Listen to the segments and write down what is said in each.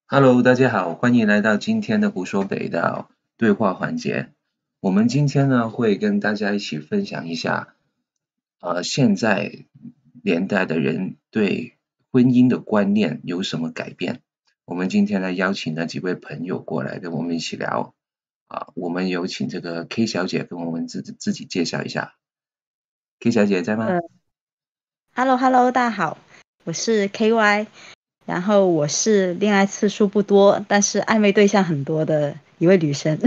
Hello，大家好，欢迎来到今天的胡说北道对话环节。我们今天呢会跟大家一起分享一下，现在年代的人对婚姻的观念有什么改变。我们今天呢邀请了几位朋友过来跟我们一起聊。我们有请这个 K 小姐跟我们自己介绍一下。K 小姐在吗？Hello Hello，大家好，我是 KY，然后我是恋爱次数不多，但是暧昧对象很多的一位女生。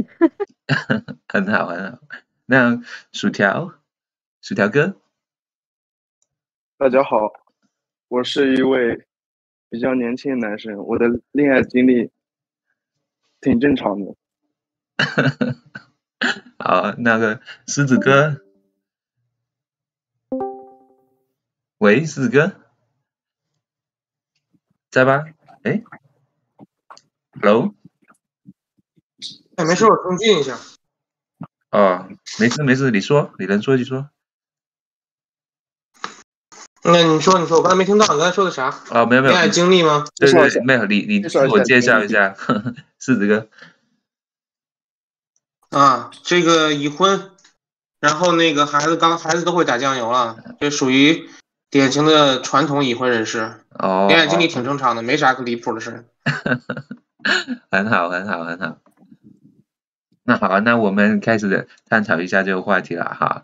很好很好。那薯条哥。大家好，我是一位比较年轻的男生，我的恋爱经历挺正常的。好，那个狮子哥。喂，狮子哥在吧？哎，Hello。哎，没事，我重进一下。哦，没事没事，你说，你能说就说。那你说，我刚才没听到，你刚才说的啥？哦，没有没有，恋爱经历吗？对对，介绍一下，没有，你介绍一下自我介绍一经历。下，狮子哥。啊，这个已婚，然后那个孩子都会打酱油了，这属于典型的传统已婚人士。恋爱经历哦，挺正常的，没啥可离谱的事。很好很好很好。那好，那我们开始探讨一下这个话题了哈。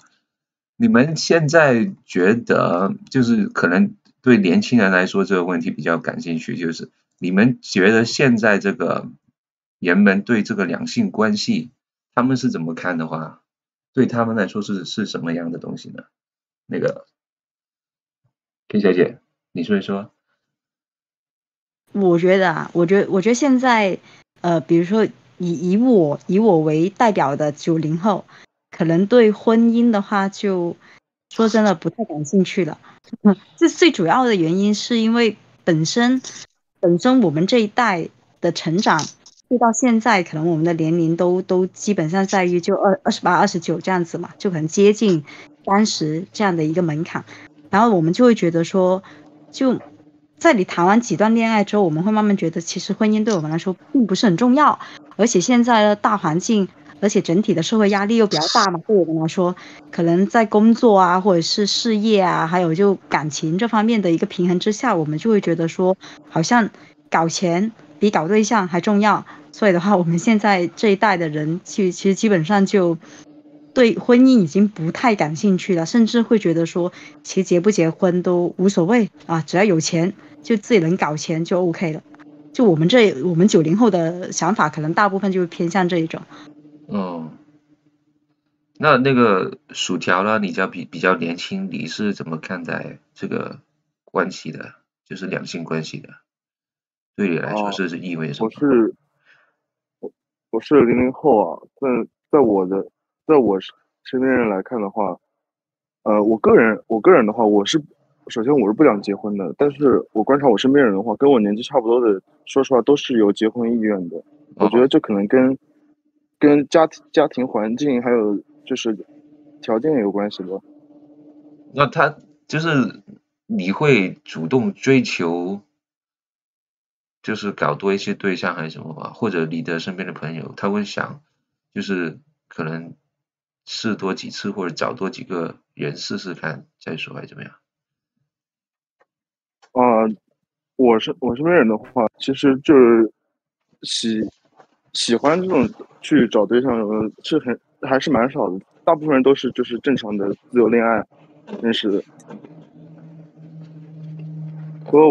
你们现在觉得，就是可能对年轻人来说这个问题比较感兴趣，就是你们觉得现在这个人们对这个两性关系，他们是怎么看的话，对他们来说是什么样的东西呢？那个 K 小姐，你说一说。我觉得现在，比如说以我为代表的90后，可能对婚姻的话，就说真的不太感兴趣了。这最主要的原因是因为本身我们这一代的成长，就到现在，可能我们的年龄都基本上在于就28、29这样子嘛，就可能接近30这样的一个门槛，然后我们就会觉得说，就在你谈完几段恋爱之后，我们会慢慢觉得，其实婚姻对我们来说并不是很重要，而且现在的大环境，而且整体的社会压力又比较大嘛，对我们来说，可能在工作啊，或者是事业啊，还有就感情这方面的一个平衡之下，我们就会觉得说，好像搞钱比搞对象还重要。所以的话，我们现在这一代的人，其实基本上就对婚姻已经不太感兴趣了，甚至会觉得说，其实结不结婚都无所谓啊，只要有钱，就自己能搞钱就 OK 了。就我们90后的想法，可能大部分就是偏向这一种。嗯，那个薯条呢？你比较年轻，你是怎么看待这个关系的？就是两性关系的，对你来说啊，是意味着什么？我是我是00后啊，在我身边人来看的话，我个人的话，首先我是不想结婚的，但是我观察我身边人的话，跟我年纪差不多的，说实话都是有结婚意愿的。我觉哦，得这可能跟家庭环境还有就是条件也有关系吧。那他就是你会主动追求，就是搞多一些对象还是什么吧？或者你的身边的朋友，他会想，就是可能试多几次或者找多几个人试试看再说，还是怎么样？啊、我身边人的话，其实就是喜喜欢这种去找对象，还是蛮少的。大部分人都是就是正常的自由恋爱认识的。不过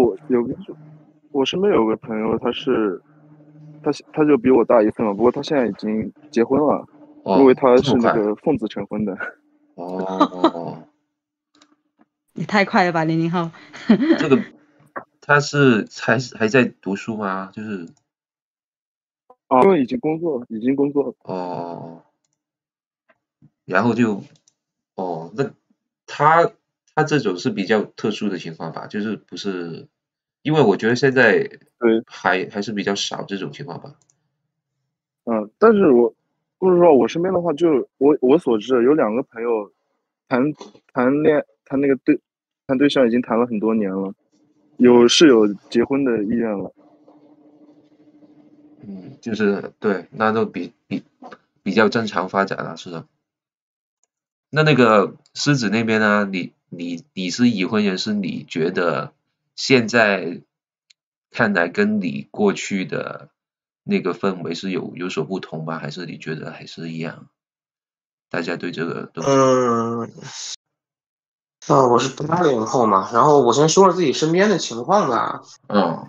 我身边有个朋友，他就比我大1岁嘛，不过他现在已经结婚了，因为哦，他是那这么快？个奉子成婚的。哦，也太快了吧，00后。这个他是还在读书吗？就是啊，因为已经工作了。哦，然后就那他他这种是比较特殊的情况吧，就是不是，因为我觉得现在对，还是比较少这种情况吧。但是说实话，我身边的话，就我所知，有2个朋友谈谈那个谈对象已经谈了很多年了，有结婚的意愿了。就是对，那都比较正常发展了，是的。那个狮子那边呢，你是已婚人士，你觉得现在看来跟你过去的那个氛围是有所不同吗？还是你觉得还是一样？大家对这个东西，我是80后嘛，然后我先说说自己身边的情况吧。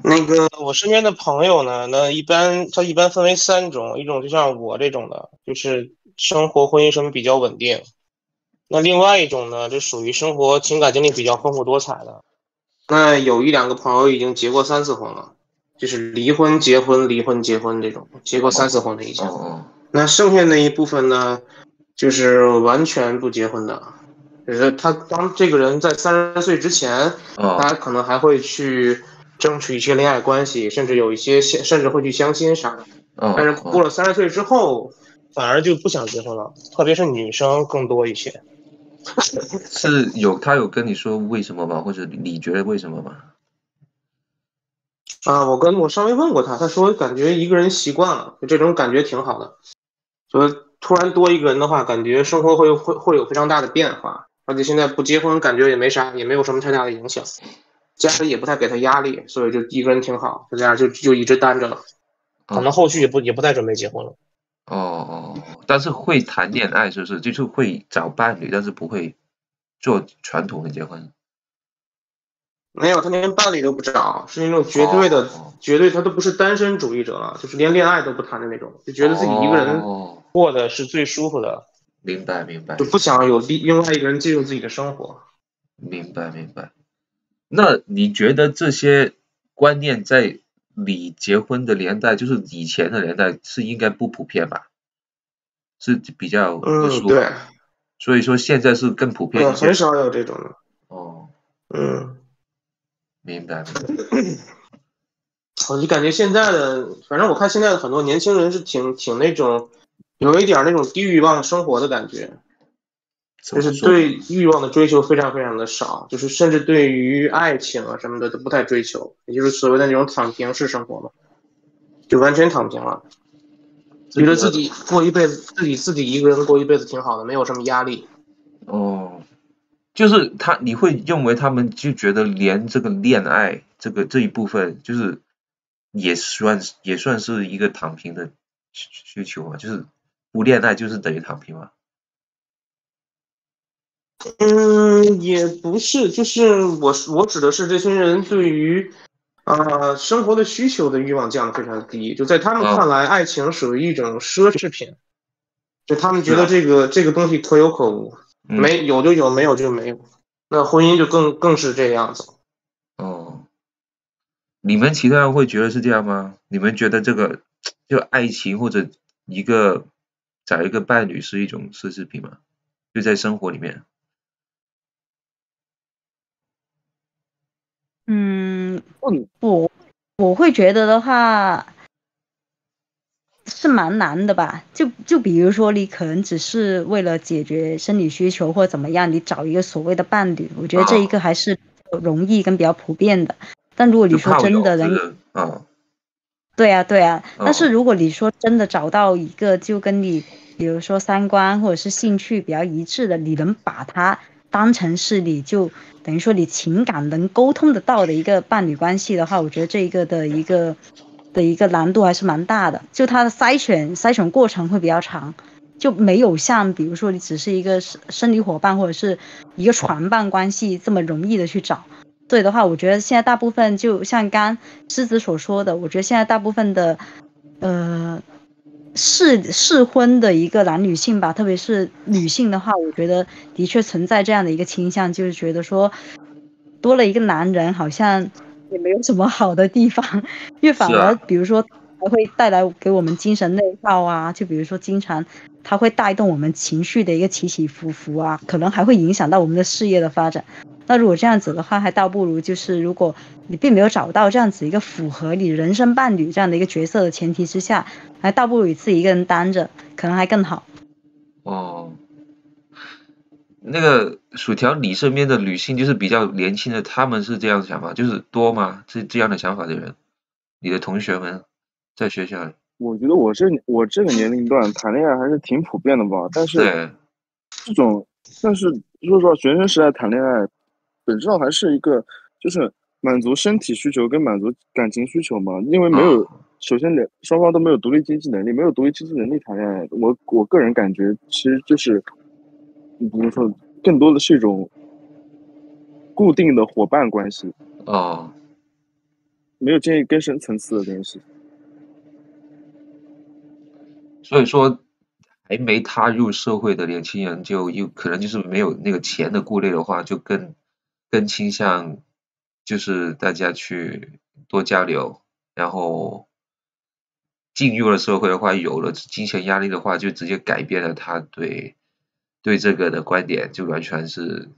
那个我身边的朋友呢，他一般分为3种，一种就像我这种的，就是婚姻生活比较稳定。那另外一种呢，就属于生活情感经历比较丰富多彩的。那有1-2个朋友已经结过3次婚了，就是离婚结婚离婚结婚这种，结过3次婚的以前。那剩下那一部分呢，就是完全不结婚的。就是当这个人在30岁之前，他可能还会去争取一些恋爱关系，甚至会去相亲啥的。但是过了30岁之后，反而就不想结婚了，特别是女生更多一些。他有跟你说为什么吗？或者你觉得为什么吗？我稍微问过他，他说感觉一个人习惯了，就这种感觉挺好的。说突然多一个人的话，感觉生活会有非常大的变化，而且现在不结婚，感觉也没有什么太大的影响，家里也不太给他压力，所以就一个人挺好，就这样就一直单着了，可能后续也不太准备结婚了。但是会谈恋爱是不是？就是会找伴侣，但是不会做传统的结婚。没有，他连伴侣都不找，是那种绝对他都不是单身主义者了，就是连恋爱都不谈的那种，就觉得自己一个人过的是最舒服的。明白，就不想有另外一个人进入自己的生活。明白。那你觉得这些观念在你结婚的年代，就是以前的年代，是应该不普遍吧？是比较特殊。对。所以说现在是更普遍一些。很少有这种的。明白。我就感觉现在的，反正我看现在的很多年轻人是挺那种，有一点那种低欲望生活的感觉，就是对欲望的追求非常非常的少，就是甚至对于爱情啊什么的都不太追求，也就是所谓的那种躺平式生活嘛，就完全躺平了，觉得自己过一辈子，自己一个人过一辈子挺好的，没有什么压力。就是你会认为他们就觉得连这个恋爱这一部分，就是也算是一个躺平的需求嘛？就是不恋爱就是等于躺平嘛？也不是，就是我指的是这群人对于生活的需求的欲望降得非常低，就在他们看来，爱情属于一种奢侈品，就他们觉得这个东西可有可无，有就有，没有就没有。那婚姻就更是这样子。你们其他人会觉得是这样吗？你们觉得这个就爱情或者找一个伴侣是一种奢侈品吗？就在生活里面。我会觉得的话是蛮难的吧，就比如说你可能只是为了解决生理需求或怎么样，你找一个所谓的伴侣，我觉得这一个还是容易跟比较普遍的。但如果你说真的人，对啊，但是如果你说真的找到一个就跟你比如说3观或者是兴趣比较一致的，你能把它当成是你就等于说你情感能沟通得到的一个伴侣关系的话，我觉得这一个的一个难度还是蛮大的，就它的筛选过程会比较长，就没有像比如说你只是一个生理伙伴或者是一个床伴关系这么容易的去找。对的话，我觉得现在大部分就像刚狮子所说的，我觉得现在大部分的适婚的一个男女性吧，特别是女性的话，我觉得的确存在这样的一个倾向，就是觉得说多了一个男人好像也没有什么好的地方，因为反而比如说还会带来给我们精神内耗啊，就比如说经常它会带动我们情绪的一个起起伏伏啊，可能还会影响到我们的事业的发展。那如果这样子的话，还倒不如就是如果你并没有找到这样子一个符合你人生伴侣这样的一个角色的前提之下，还倒不如你自己一个人单着，可能还更好。那个薯条，你身边的女性就是比较年轻的，她们是这样想吗？就是多吗？是这样的想法的人？你的同学们在学校里？我觉得我这个年龄段谈恋爱还是挺普遍的吧，但是说实话，学生时代谈恋爱，本质上还是一个就是满足身体需求跟满足感情需求嘛，因为没有。首先，双方都没有独立经济能力，没有独立经济能力谈恋爱，我个人感觉其实就是，比如说，更多的是一种固定的伙伴关系，没有建立更深层次的东西。所以说，还没踏入社会的年轻人，就有可能就是没有那个钱的顾虑的话，就更倾向就是大家去多交流，然后。进入了社会的话，有了金钱压力的话，就直接改变了他对这个的观点，就完全是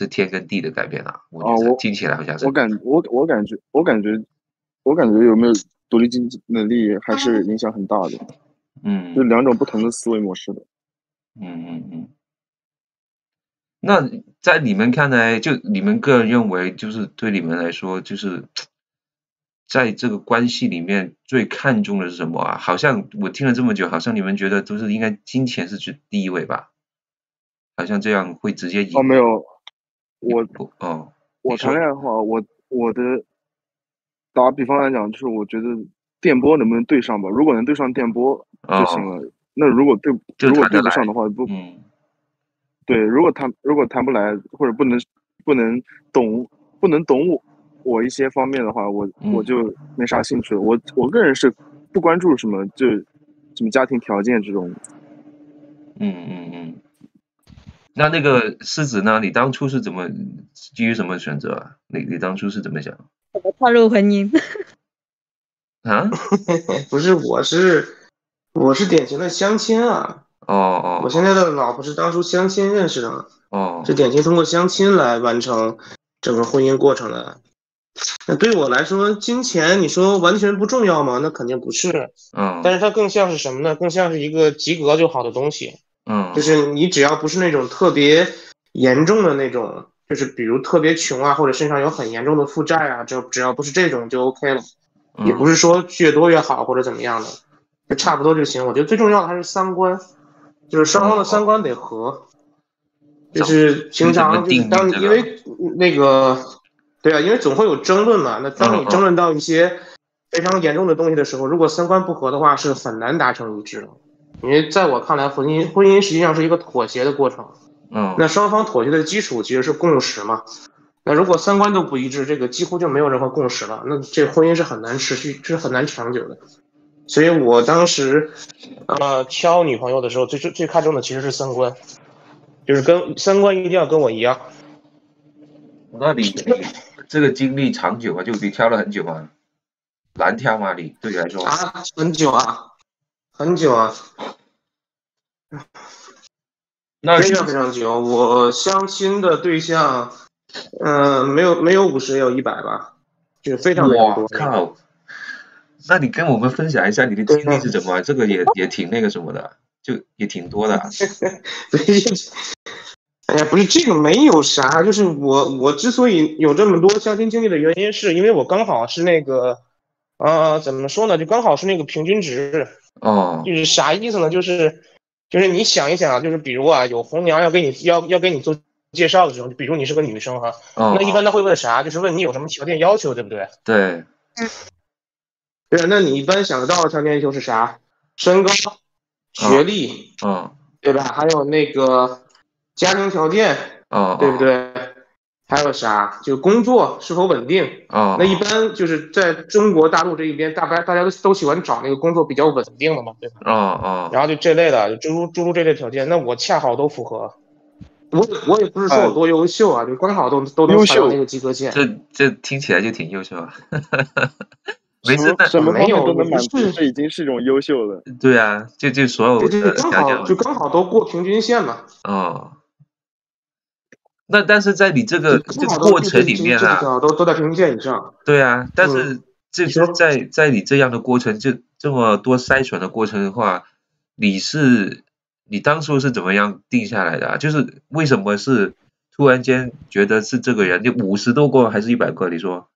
天跟地的改变了。我听起来好像是。我感觉有没有独立经济能力还是影响很大的。就两种不同的思维模式的。那在你们看来，就你们个人认为，就是对你们来说，就是。在这个关系里面最看重的是什么啊？好像我听了这么久，好像你们觉得都是应该金钱是第一位吧？好像这样会直接没有，我谈恋爱的话，我的打比方来讲，就是我觉得电波能不能对上吧？如果能对上电波就行了。那如果对不上的话，对，如果谈不来或者不能懂我一些方面的话，我就没啥兴趣了。我个人是不关注什么什么家庭条件这种。那个狮子呢？你当初是怎么基于什么选择啊？你当初是怎么想？怎么踏入婚姻？啊？不是，我是典型的相亲啊。我现在的老婆是当初相亲认识的。是典型通过相亲来完成整个婚姻过程的。那对我来说，金钱你说完全不重要吗？那肯定不是。但是它更像是什么呢？更像是一个及格就好的东西。就是你只要不是那种特别严重的那种，就是比如特别穷啊，或者身上有很严重的负债啊，只要不是这种就 OK 了。也不是说越多越好或者怎么样的，就差不多就行。我觉得最重要的还是三观，就是双方的三观得合。就是平常就是当因为那个，对啊，因为总会有争论嘛。那当你争论到一些非常严重的东西的时候，如果三观不合的话，是很难达成一致的。因为在我看来，婚姻实际上是一个妥协的过程。那双方妥协的基础其实是共识嘛。那如果三观都不一致，这个几乎就没有任何共识了。那这婚姻是很难持续，是很难长久的。所以我当时挑女朋友的时候，最看重的其实是三观。就是跟三观一定要跟我一样。那你这个经历长久啊？就你挑了很久吗？难挑吗？你对你来说？很久啊，很久啊。那非常非常久。我相亲的对象，没有50也有100吧，就非常非常多。我靠！那你跟我们分享一下你的经历是怎么？这个也挺那个什么的，就也挺多的。哎呀，不是这个没有啥，就是我之所以有这么多相亲经历的原因，是因为我刚好是那个，怎么说呢？就刚好是那个平均值。就是啥意思呢？就是你想一想，就是比如啊，有红娘要给你做介绍的时候，比如你是个女生哈，那一般他会问啥？就是问你有什么条件要求，对不对？对。对，那你一般想得到的条件要求是啥？身高、学历，对吧？还有那个家庭条件，对不对？还有啥？就工作是否稳定？那一般就是在中国大陆这一边，大家都喜欢找那个工作比较稳定的嘛，对吧？然后就这类的，诸如这类条件，那我恰好都符合。我也不是说我多优秀啊，就刚好都能踩到那个及格线。这听起来就挺优秀啊。没事，什么方面都能满足，这已经是一种优秀了。对啊，就所有的刚好都过平均线嘛。那但是在你这个过程里面啊，都在平均线以上。对啊，但是就是在你这样的过程，就这么多筛选的过程的话，你当初是怎么样定下来的啊？就是为什么是突然间觉得是这个人？就50多个还是100个？你说？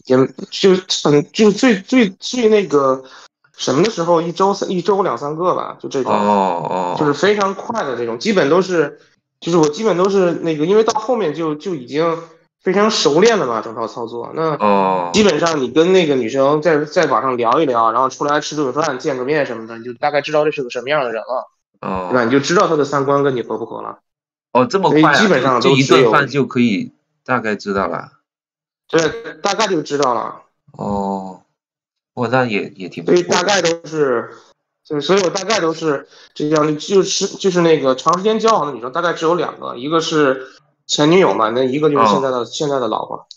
也就最那个什么的时候，一周2-3个吧，就这种，就是非常快的这种，基本都是，就是我基本都是那个，因为到后面就已经非常熟练了嘛，整套操作。那基本上你跟那个女生在网上聊一聊，然后出来吃顿饭、见个面什么的，你就大概知道这是个什么样的人了，对吧？你就知道他的三观跟你合不合了。这么快啊！基本上都就一顿饭就可以大概知道了。对，大概就知道了。那也挺不错。所以大概都是，所以我大概都是这样，就是那个长时间交往的女生，大概只有2个，一个是前女友嘛，那一个就是现在的老婆。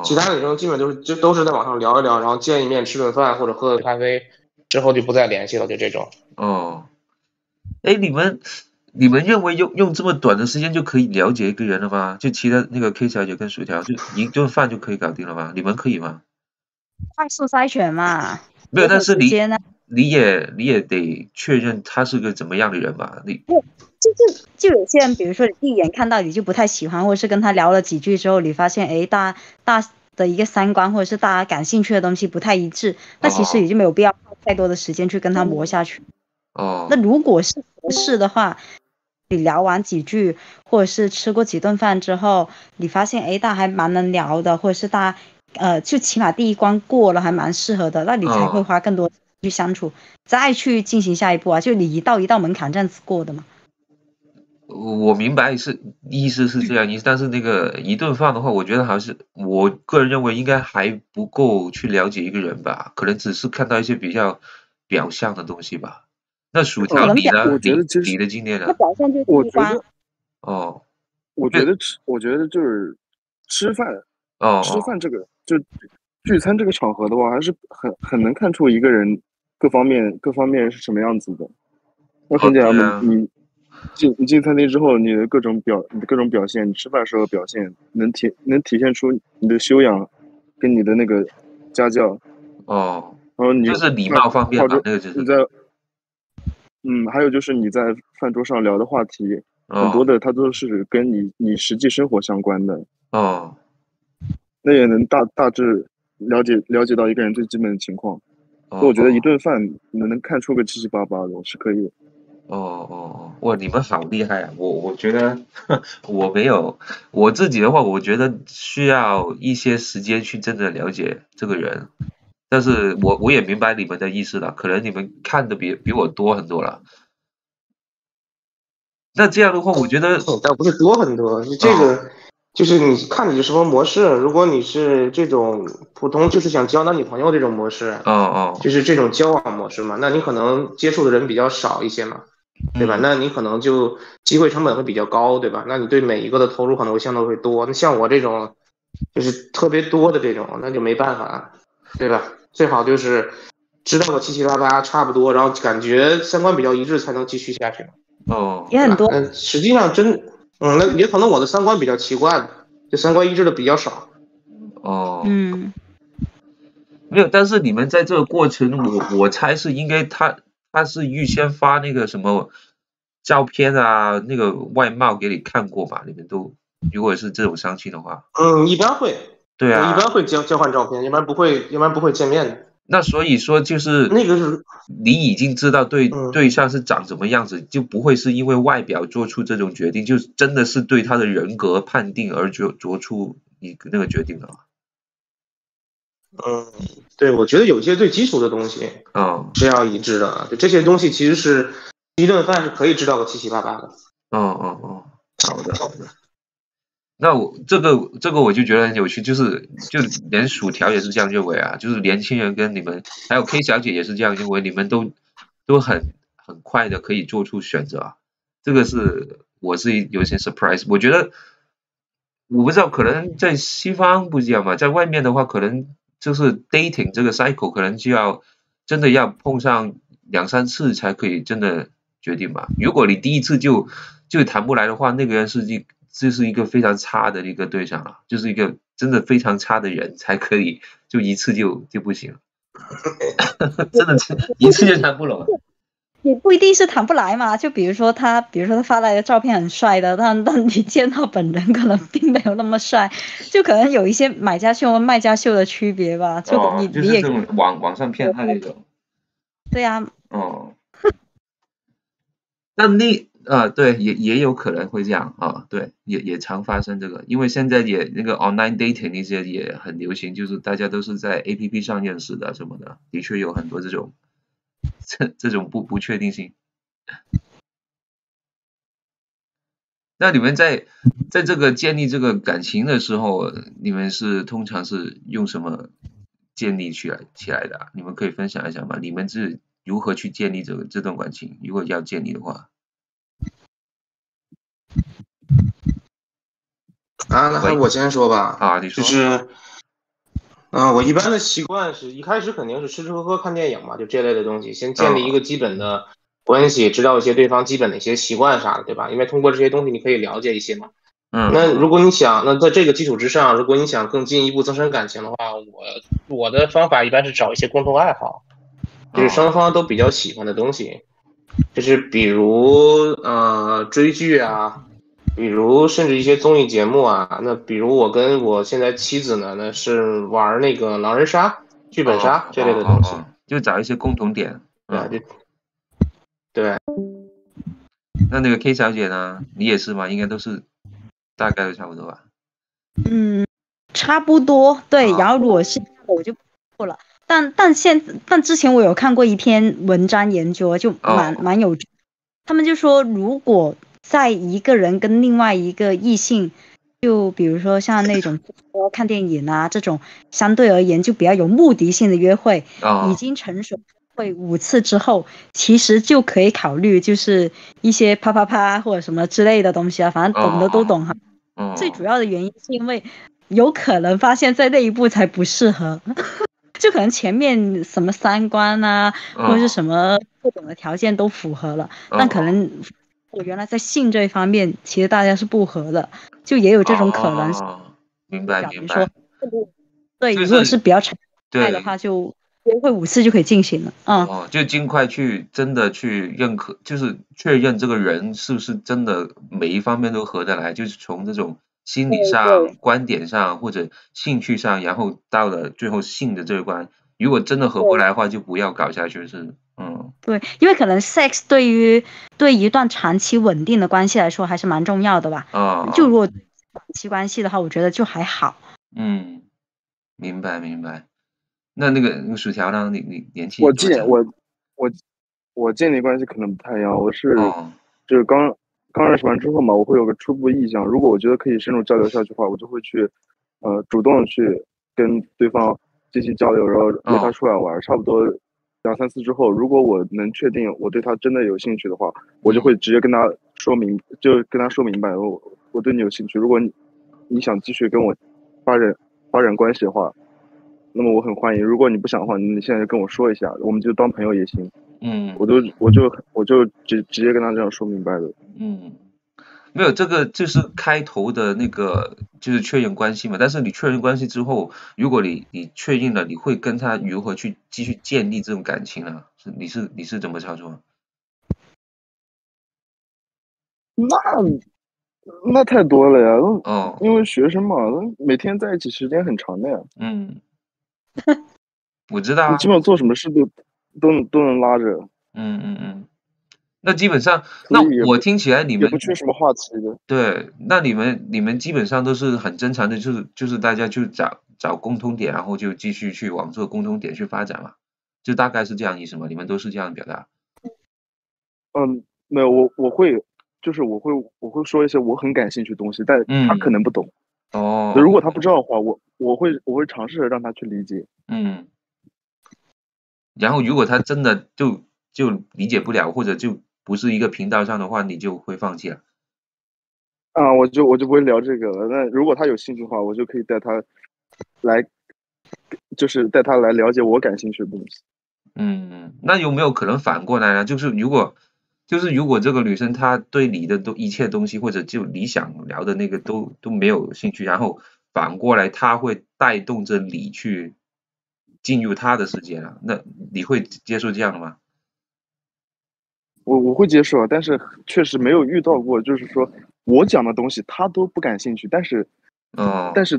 其他的女生基本都是在网上聊一聊，然后见一面吃顿饭或者喝个咖啡，之后就不再联系了，就这种。你们认为用这么短的时间就可以了解一个人了吗？就其他那个 K 小姐跟薯条，就一顿饭就可以搞定了吗？你们可以吗？快速筛选嘛。没有，但是你也得确认他是个怎么样的人吧？就有些人，比如说你第一眼看到你就不太喜欢，或者是跟他聊了几句之后，你发现大的一个三观或者是大家感兴趣的东西不太一致，那其实已经没有必要花太多的时间去跟他磨下去。那如果是合适的话，你聊完几句，或者是吃过几顿饭之后，你发现大家还蛮能聊的，或者是大家就起码第一关过了，还蛮适合的，那你才会花更多去相处，再去进行下一步啊。就你一道门槛这样子过的嘛。我明白意思是这样意思，但是那个一顿饭的话，我觉得还是我个人认为应该还不够去了解一个人吧，可能只是看到一些比较表象的东西吧。那薯条你呢？你的经验呢？那表象就是第一关。我觉得就是吃饭，吃饭这个就聚餐这个场合的话，还是很能看出一个人各方面是什么样子的。那很简单嘛，你进餐厅之后，你的各种表现，你吃饭时候表现能体现出你的修养跟你的那个家教。然后你就是礼貌方面吧，那个就是你在还有就是你在饭桌上聊的话题，很多的它都是跟你实际生活相关的。那也能大致了解到一个人最基本的情况。所以我觉得一顿饭能看出个七七八八的是可以的。哇，你们好厉害啊！我觉得我没有，我自己的话，我觉得需要一些时间去真的了解这个人。但是我也明白你们的意思了，可能你们看的比我多很多了。那这样的话，我觉得倒不是多很多，这个就是你看你是什么模式。如果你是这种普通就是想交男女朋友这种模式，就是这种交往模式嘛，那你可能接触的人比较少一些嘛，对吧？那你可能就机会成本会比较高，对吧？那你对每一个的投入可能会相对会多。那像我这种就是特别多的这种，那就没办法，对吧？最好就是知道个七七八八差不多，然后感觉三观比较一致才能继续下去。也很多。实际上那也可能我的三观比较奇怪，就三观一致的比较少。没有，但是你们在这个过程，我猜是应该他是预先发那个什么照片啊，那个外貌给你看过吧？你们都如果是这种相亲的话，一般会。对啊，一般会交换照片，一般不会见面的。那所以说就是那个是你已经知道对象是长什么样子，就不会是因为外表做出这种决定，就真的是对他的人格判定而做出那个决定了。对，我觉得有些最基础的东西是要一致的，这些东西其实是一顿饭是可以知道个七七八八的。好的。那这个我就觉得很有趣，就连薯条也是这样认为啊，就是年轻人跟你们还有 K 小姐也是这样认为，你们都很快的可以做出选择啊，这个我是有些 surprise。我觉得我不知道，可能在西方不一样嘛，在外面的话，可能就是 dating 这个 cycle 可能就要真的要碰上2-3次才可以真的决定吧。如果你第一次就谈不来的话，那个人就是一个非常差的一个对象了，就是一个真的非常差的人才可以，就一次就不行，真的一次就谈不拢。也不一定是谈不来嘛。就比如说他发来的照片很帅的，但你见到本人可能并没有那么帅，就可能有一些买家秀和卖家秀的区别吧。就你也就是这种网上骗他那种。对呀。对，也有可能会这样啊，对，也常发生这个，因为现在也那个 online dating 那些也很流行，就是大家都是在 APP 上认识的什么的，的确有很多这种不确定性。那你们在这个建立这个感情的时候，你们通常是用什么建立起来的？你们可以分享一下吗？你们是如何去建立这段感情？如果要建立的话。那还是我先说吧。你说。就是，我一般的习惯是一开始肯定是吃吃喝喝看电影嘛，就这类的东西，先建立一个基本的关系，知道一些对方基本的一些习惯啥的，对吧？因为通过这些东西你可以了解一些嘛。那如果你想，那在这个基础之上，如果你想更进一步增深感情的话，我的方法一般是找一些共同爱好，就是双方都比较喜欢的东西，就是比如追剧啊，比如甚至一些综艺节目啊。那比如我跟我现在妻子呢，那是玩那个狼人杀、剧本杀这类的东西，就找一些共同点。对。那个 K 小姐呢？你也是吗？应该都是大概都差不多吧？差不多，对。然后如果是我就不了，但之前我有看过一篇文章研究，就蛮有，他们就说如果在一个人跟另外一个异性，就比如说像那种看电影啊这种相对而言就比较有目的性的约会，已经成熟会5次之后，其实就可以考虑就是一些啪啪啪或者什么之类的东西啊，反正懂的都懂哈。最主要的原因是因为有可能发现在那一步才不适合，就可能前面什么3观啊，或者是什么各种的条件都符合了，但可能我原来在性这一方面其实大家是不合的，就也有这种可能。明白。比如说，对，如果是比较成爱的话，就约会5次就可以进行了。就尽快真的去认可，就是确认这个人是不是真的每一方面都合得来，就是从这种心理上、观点上或者兴趣上，然后到了最后性的这一关，如果真的合不来的话，就不要搞下去。对，因为可能 sex 对一段长期稳定的关系来说还是蛮重要的吧。就如果短期关系的话，我觉得就还好。明白。那个薯条呢？你年轻？我建立关系可能不太一样，我是就是刚认识完之后嘛，我会有个初步意向。如果我觉得可以深入交流下去的话，我就会去主动去跟对方进行交流，然后约他出来玩。差不多2、3次之后，如果我能确定我对他真的有兴趣的话，我就会直接跟他说明白，我对你有兴趣。如果你想继续跟我发展关系的话，那么我很欢迎。如果你不想的话，你现在就跟我说一下，我们就当朋友也行。我就直接跟他这样说明白的。没有，这个就是开头的那个就是确认关系嘛。但是你确认关系之后，如果你确认了，你会跟他如何去继续建立这种感情呢？你是怎么操作？那太多了呀。因为学生嘛，每天在一起时间很长的呀。我知道。你基本上做什么事都能拉着。那基本上，那我听起来你们也不缺什么话题的。对，那你们基本上都是很正常的，就是大家就找共通点，然后就继续去往这个共通点去发展嘛，就大概是这样意思吗？你们都是这样表达？没有，我会说一些我很感兴趣的东西，但他可能不懂。如果他不知道的话，我会尝试着让他去理解。然后如果他真的就理解不了，或者就不是一个频道上的话，你就会放弃了。我就不会聊这个了。那如果他有兴趣的话，我就可以带他来，就是带他来了解我感兴趣的东西。那有没有可能反过来呢？就是如果这个女生她对你的一切东西，或者就你想聊的那个都没有兴趣，然后反过来她会带动着你去进入她的世界了，那你会接受这样的吗？我会接受，但是确实没有遇到过，就是说我讲的东西他都不感兴趣，但是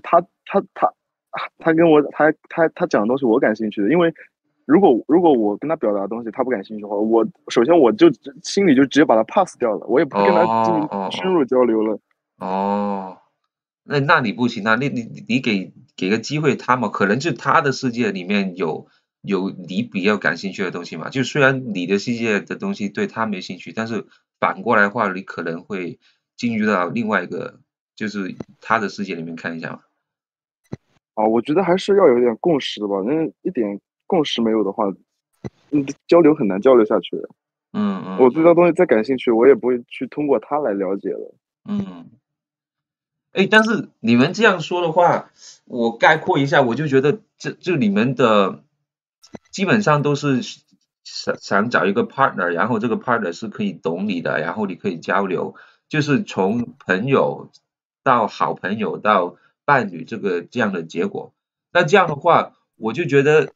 他跟我他讲的东西我感兴趣的，因为如果我跟他表达的东西他不感兴趣的话，首先我就心里就直接把他 pass 掉了，我也不跟他进行深入交流了。那你不行啊，你给个机会他嘛，可能就他的世界里面有你比较感兴趣的东西嘛，就虽然你的世界的东西对他没兴趣，但是反过来的话，你可能会进入到另外一个就是他的世界里面看一下嘛。我觉得还是要有点共识的吧，那一点共识没有的话，交流很难交流下去的。我对这东西再感兴趣，我也不会去通过他来了解了。但是你们这样说的话，我概括一下，我就觉得就你们的基本上都是想找一个 partner， 然后这个 partner 是可以懂你的，然后你可以交流，就是从朋友到好朋友到伴侣这样的结果。那这样的话，我就觉得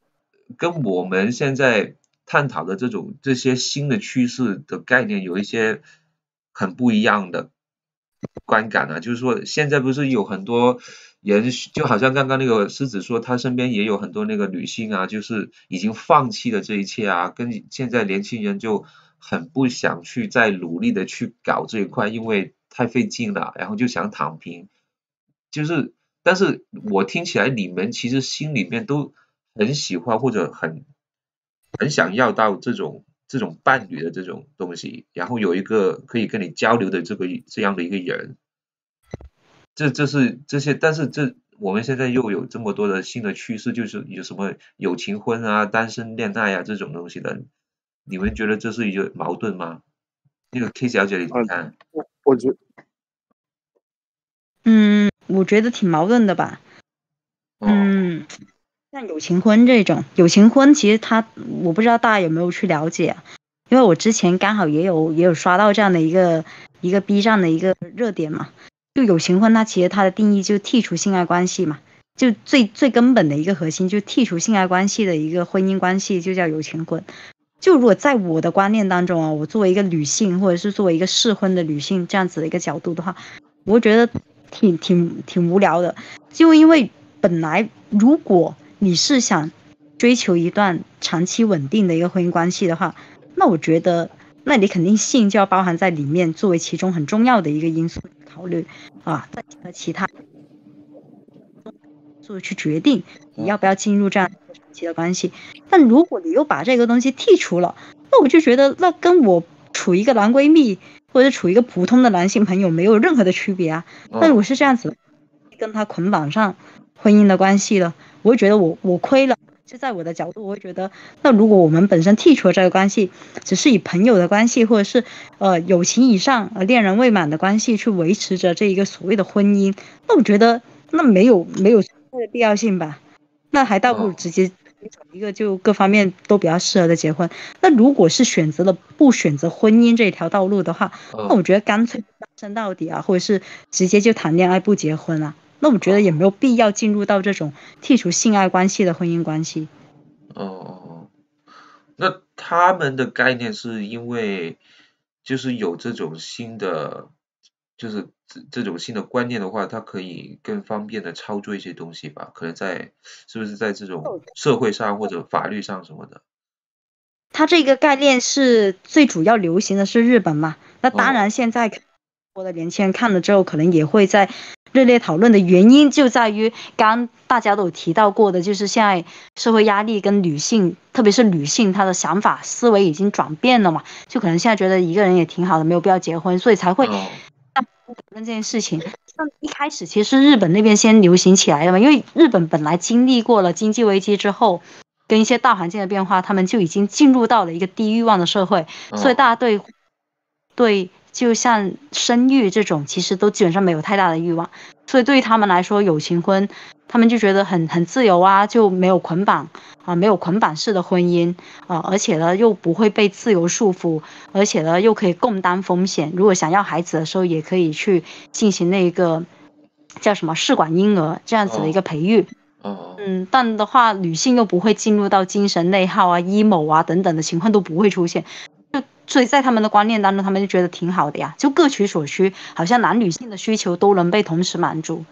跟我们现在探讨的这些新的趋势的概念有一些很不一样的观感啊，就是说现在不是有很多人，就好像刚刚那个狮子说，他身边也有很多那个女性啊，就是已经放弃了这一切啊，跟现在年轻人就很不想去再努力的去搞这一块，因为太费劲了，然后就想躺平。但是我听起来你们其实心里面都很喜欢或者很想要到这种伴侣的这种东西，然后有一个可以跟你交流的这样的一个人，这是这些，但是我们现在又有这么多的新的趋势，就是有什么有情婚啊、单身恋爱啊这种东西的，你们觉得这是一个矛盾吗？那个 K 小姐你怎么看？我觉得，我觉得挺矛盾的吧。像有情婚这种，有情婚其实我不知道大家有没有去了解啊，因为我之前刚好也有刷到这样的一个 B 站的一个热点嘛，就有情婚它其实它的定义就剔除性爱关系嘛，就最根本的一个核心就剔除性爱关系的一个婚姻关系就叫有情婚。就如果在我的观念当中啊，我作为一个女性或者是作为一个适婚的女性这样子的一个角度的话，我觉得挺无聊的，就因为本来如果你是想追求一段长期稳定的一个婚姻关系的话，那我觉得那你肯定性就要包含在里面，作为其中很重要的一个因素考虑啊，再和其他去决定你要不要进入这样长期的关系。但如果你又把这个东西剔除了，那我就觉得那跟我处一个男闺蜜或者处一个普通的男性朋友没有任何的区别啊。那如果是这样子，跟他捆绑上婚姻的关系了，我会觉得我亏了。就在我的角度，我会觉得，那如果我们本身剔除了这个关系，只是以朋友的关系或者是友情以上恋人未满的关系去维持着这一个所谓的婚姻，那我觉得那没有的必要性吧，那还倒不如直接找一个就各方面都比较适合的结婚。那如果是选择了不选择婚姻这条道路的话，那我觉得干脆单身到底啊，或者是直接就谈恋爱不结婚啊，那我觉得也没有必要进入到这种剔除性爱关系的婚姻关系。那他们的概念是因为就是有这种新的就是这种新的观念的话，它可以更方便的操作一些东西吧？可能是不是在这种社会上或者法律上什么的？它这个概念是最主要流行的是日本嘛？那当然，现在我的年轻人看了之后，可能也会在热烈讨论的原因就在于，刚大家都有提到过的，就是现在社会压力跟女性，特别是女性，她的想法思维已经转变了嘛，就可能现在觉得一个人也挺好的，没有必要结婚，所以才会讨论这件事情。一开始其实是日本那边先流行起来的嘛，因为日本本来经历过了经济危机之后，跟一些大环境的变化，他们就已经进入到了一个低欲望的社会，所以大家对就像生育这种，其实都基本上没有太大的欲望，所以对于他们来说，有情婚，他们就觉得很自由啊，就没有捆绑啊，没有捆绑式的婚姻啊，而且呢又不会被自由束缚，而且呢又可以共担风险，如果想要孩子的时候，也可以去进行那个叫什么试管婴儿这样子的一个培育。但的话，女性又不会进入到精神内耗啊、emo 啊等等的情况都不会出现，所以在他们的观念当中，他们就觉得挺好的呀，就各取所需，好像男女性的需求都能被同时满足。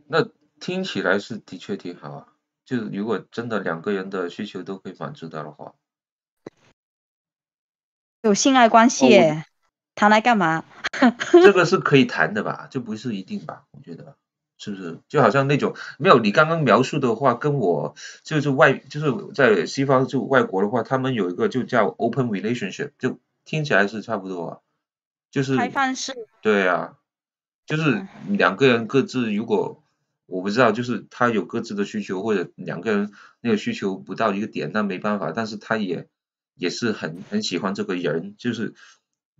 那听起来是的确挺好啊。就如果真的两个人的需求都可以满足到的话，有性爱关系耶，谈来干嘛？这个是可以谈的吧，就不是一定吧，我觉得是不是？就好像那种没有你刚刚描述的话，跟我就是在西方就外国的话，他们有一个就叫 open relationship， 就听起来是差不多啊，就是开放式。对啊，就是两个人各自，如果我不知道，就是他有各自的需求，或者两个人那个需求不到一个点，那没办法，但是他也是很喜欢这个人，就是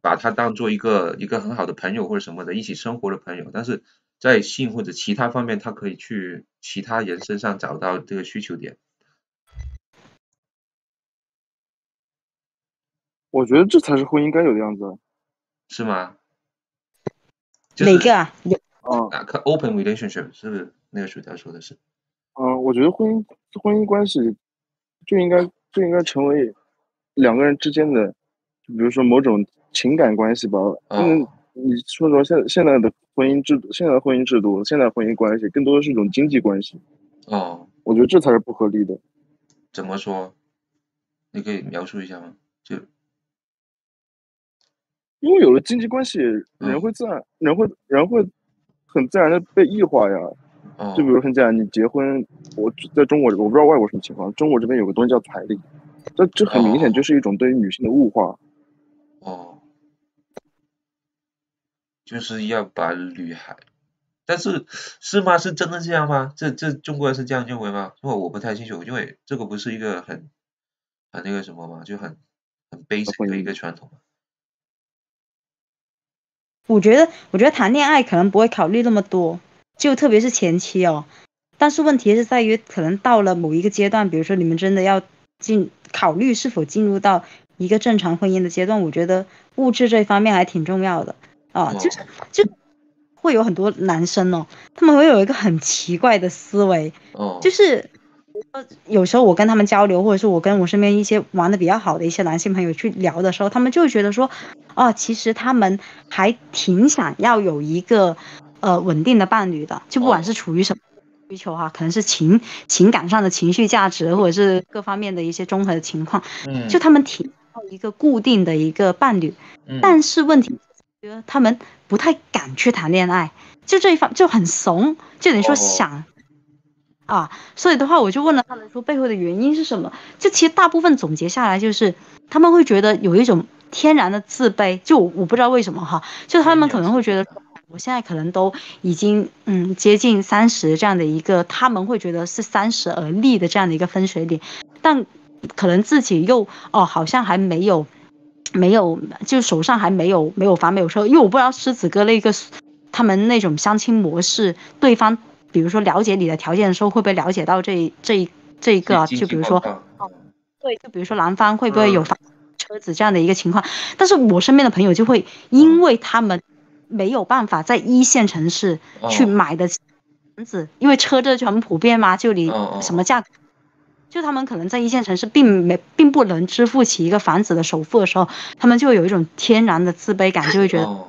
把他当做一个很好的朋友或者什么的，一起生活的朋友，但是在性或者其他方面，他可以去其他人身上找到这个需求点。我觉得这才是婚姻该有的样子。是吗？哪个啊？open relationship 是不是那个薯条说的是？我觉得婚姻关系就应该成为两个人之间的，比如说某种情感关系吧。你说实话，现在的婚姻制度，现在的婚姻关系，更多的是一种经济关系。我觉得这才是不合理的。怎么说？你可以描述一下吗？因为有了经济关系，人会很自然的被异化呀。就比如很简单，你结婚，我在中国，我不知道外国什么情况，中国这边有个东西叫彩礼，这很明显就是一种对于女性的物化。就是要把女孩，但是是吗？是真的这样吗？这中国人是这样认为吗？因为我不太清楚，因为这个不是一个很那个什么嘛，就很basic 的一个传统。我觉得谈恋爱可能不会考虑那么多，就特别是前期哦。但是问题是在于，可能到了某一个阶段，比如说你们真的要考虑是否进入到一个正常婚姻的阶段，我觉得物质这方面还挺重要的啊。就会有很多男生哦，他们会有一个很奇怪的思维，就是有时候我跟他们交流，或者是我跟我身边一些玩的比较好的一些男性朋友去聊的时候，他们就会觉得说，其实他们还挺想要有一个稳定的伴侣的，就不管是处于什么需求哈，可能是情感上的情绪价值，或者是各方面的一些综合的情况，就他们挺要一个固定的一个伴侣，但是问题觉得他们不太敢去谈恋爱，就这一方就很怂，就等于说想。所以的话，我就问了他们说背后的原因是什么？就其实大部分总结下来，就是他们会觉得有一种天然的自卑，就我不知道为什么哈，就他们可能会觉得我现在可能都已经接近30这样的一个，他们会觉得是30而立的这样的一个分水岭，但可能自己又好像还没有，就手上还没有房没有车，因为我不知道狮子哥那个他们那种相亲模式，对方。比如说了解你的条件的时候，会不会了解到这一个？就比如说，对，就比如说男方会不会有房车子这样的一个情况？但是我身边的朋友就会，因为他们没有办法在1线城市去买的房子，因为车这就很普遍嘛，就你什么价格，就他们可能在1线城市并不能支付起一个房子的首付的时候，他们就会有一种天然的自卑感，就会觉得。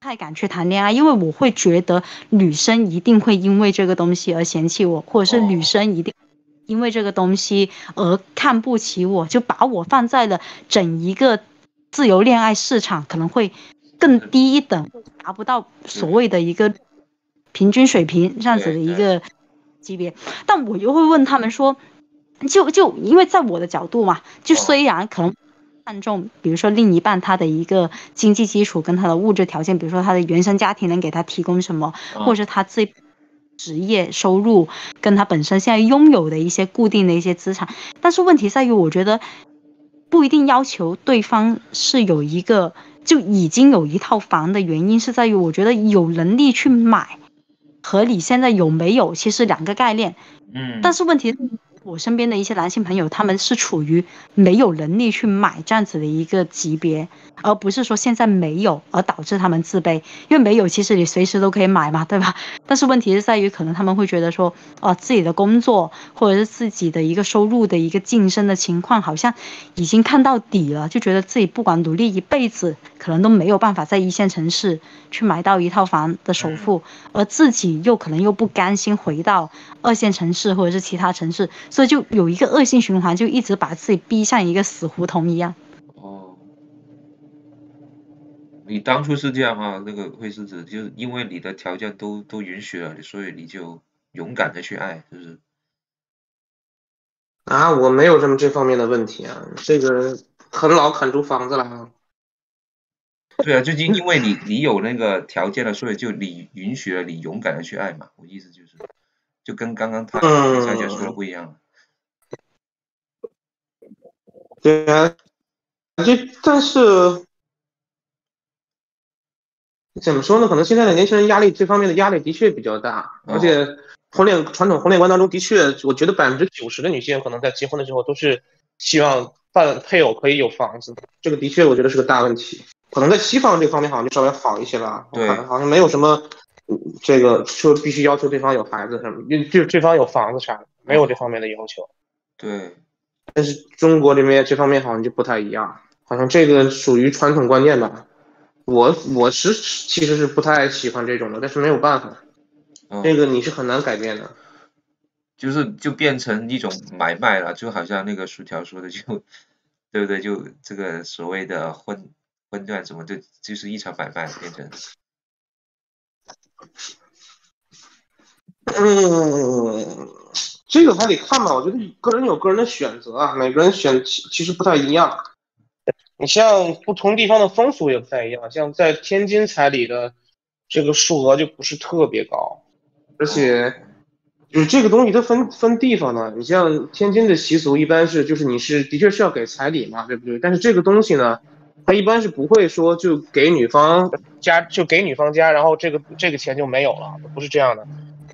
太敢去谈恋爱，因为我会觉得女生一定会因为这个东西而嫌弃我，或者是女生一定因为这个东西而看不起我，就把我放在了整一个自由恋爱市场可能会更低一等，达不到所谓的一个平均水平这样子的一个级别。但我又会问他们说，就因为在我的角度嘛，就虽然可能。看重，比如说另一半他的一个经济基础跟他的物质条件，比如说他的原生家庭能给他提供什么，或者是他自己职业收入跟他本身现在拥有的一些固定的一些资产。但是问题在于，我觉得不一定要求对方是有一个就已经有一套房的原因是在于，我觉得有能力去买和你现在有没有其实2个概念。但是问题我身边的一些男性朋友，他们是处于没有能力去买这样子的一个级别，而不是说现在没有而导致他们自卑。因为没有，其实你随时都可以买嘛，对吧？但是问题是在于，可能他们会觉得说，自己的工作或者是自己的一个收入的一个晋升的情况，好像已经看到底了，就觉得自己不管努力一辈子，可能都没有办法在一线城市去买到一套房的首付，而自己又可能又不甘心回到二线城市或者是其他城市，所以就有一个恶性循环，就一直把自己逼向一个死胡同一样。哦，你当初是这样吗？那个会是指就是因为你的条件都允许了，所以你就勇敢的去爱，是不是？啊，我没有这方面的问题啊，这个很老砍出房子了。对啊，就因为你有那个条件了，所以就你允许了你勇敢的去爱嘛。我意思就是，就跟刚刚他小姐说的不一样。对啊，但是怎么说呢？可能现在的年轻人这方面的压力的确比较大，而且传统婚恋观当中的确，我觉得90%的女性可能在结婚的时候都是希望配偶可以有房子，这个的确我觉得是个大问题。可能在西方这方面好像就稍微好一些吧，我看好像没有什么这个说必须要求对方有孩子什么，就对方有房子啥的，没有这方面的要求。对。但是中国这边这方面好像就不太一样，好像这个属于传统观念吧。我其实是不太喜欢这种的，但是没有办法，这个你是很难改变的。就变成一种买卖了，就好像那个薯条说的，就对不对？就这个所谓的婚恋什么，就是一场买卖变成。这个还得看吧，我觉得个人有个人的选择啊，每个人其实不太一样。你像不同地方的风俗也不太一样，像在天津彩礼的这个数额就不是特别高，而且就是这个东西它分地方的。你像天津的习俗一般是就是你的确是要给彩礼嘛，对不对？但是这个东西呢，它一般是不会说就给女方家，然后这个钱就没有了，不是这样的。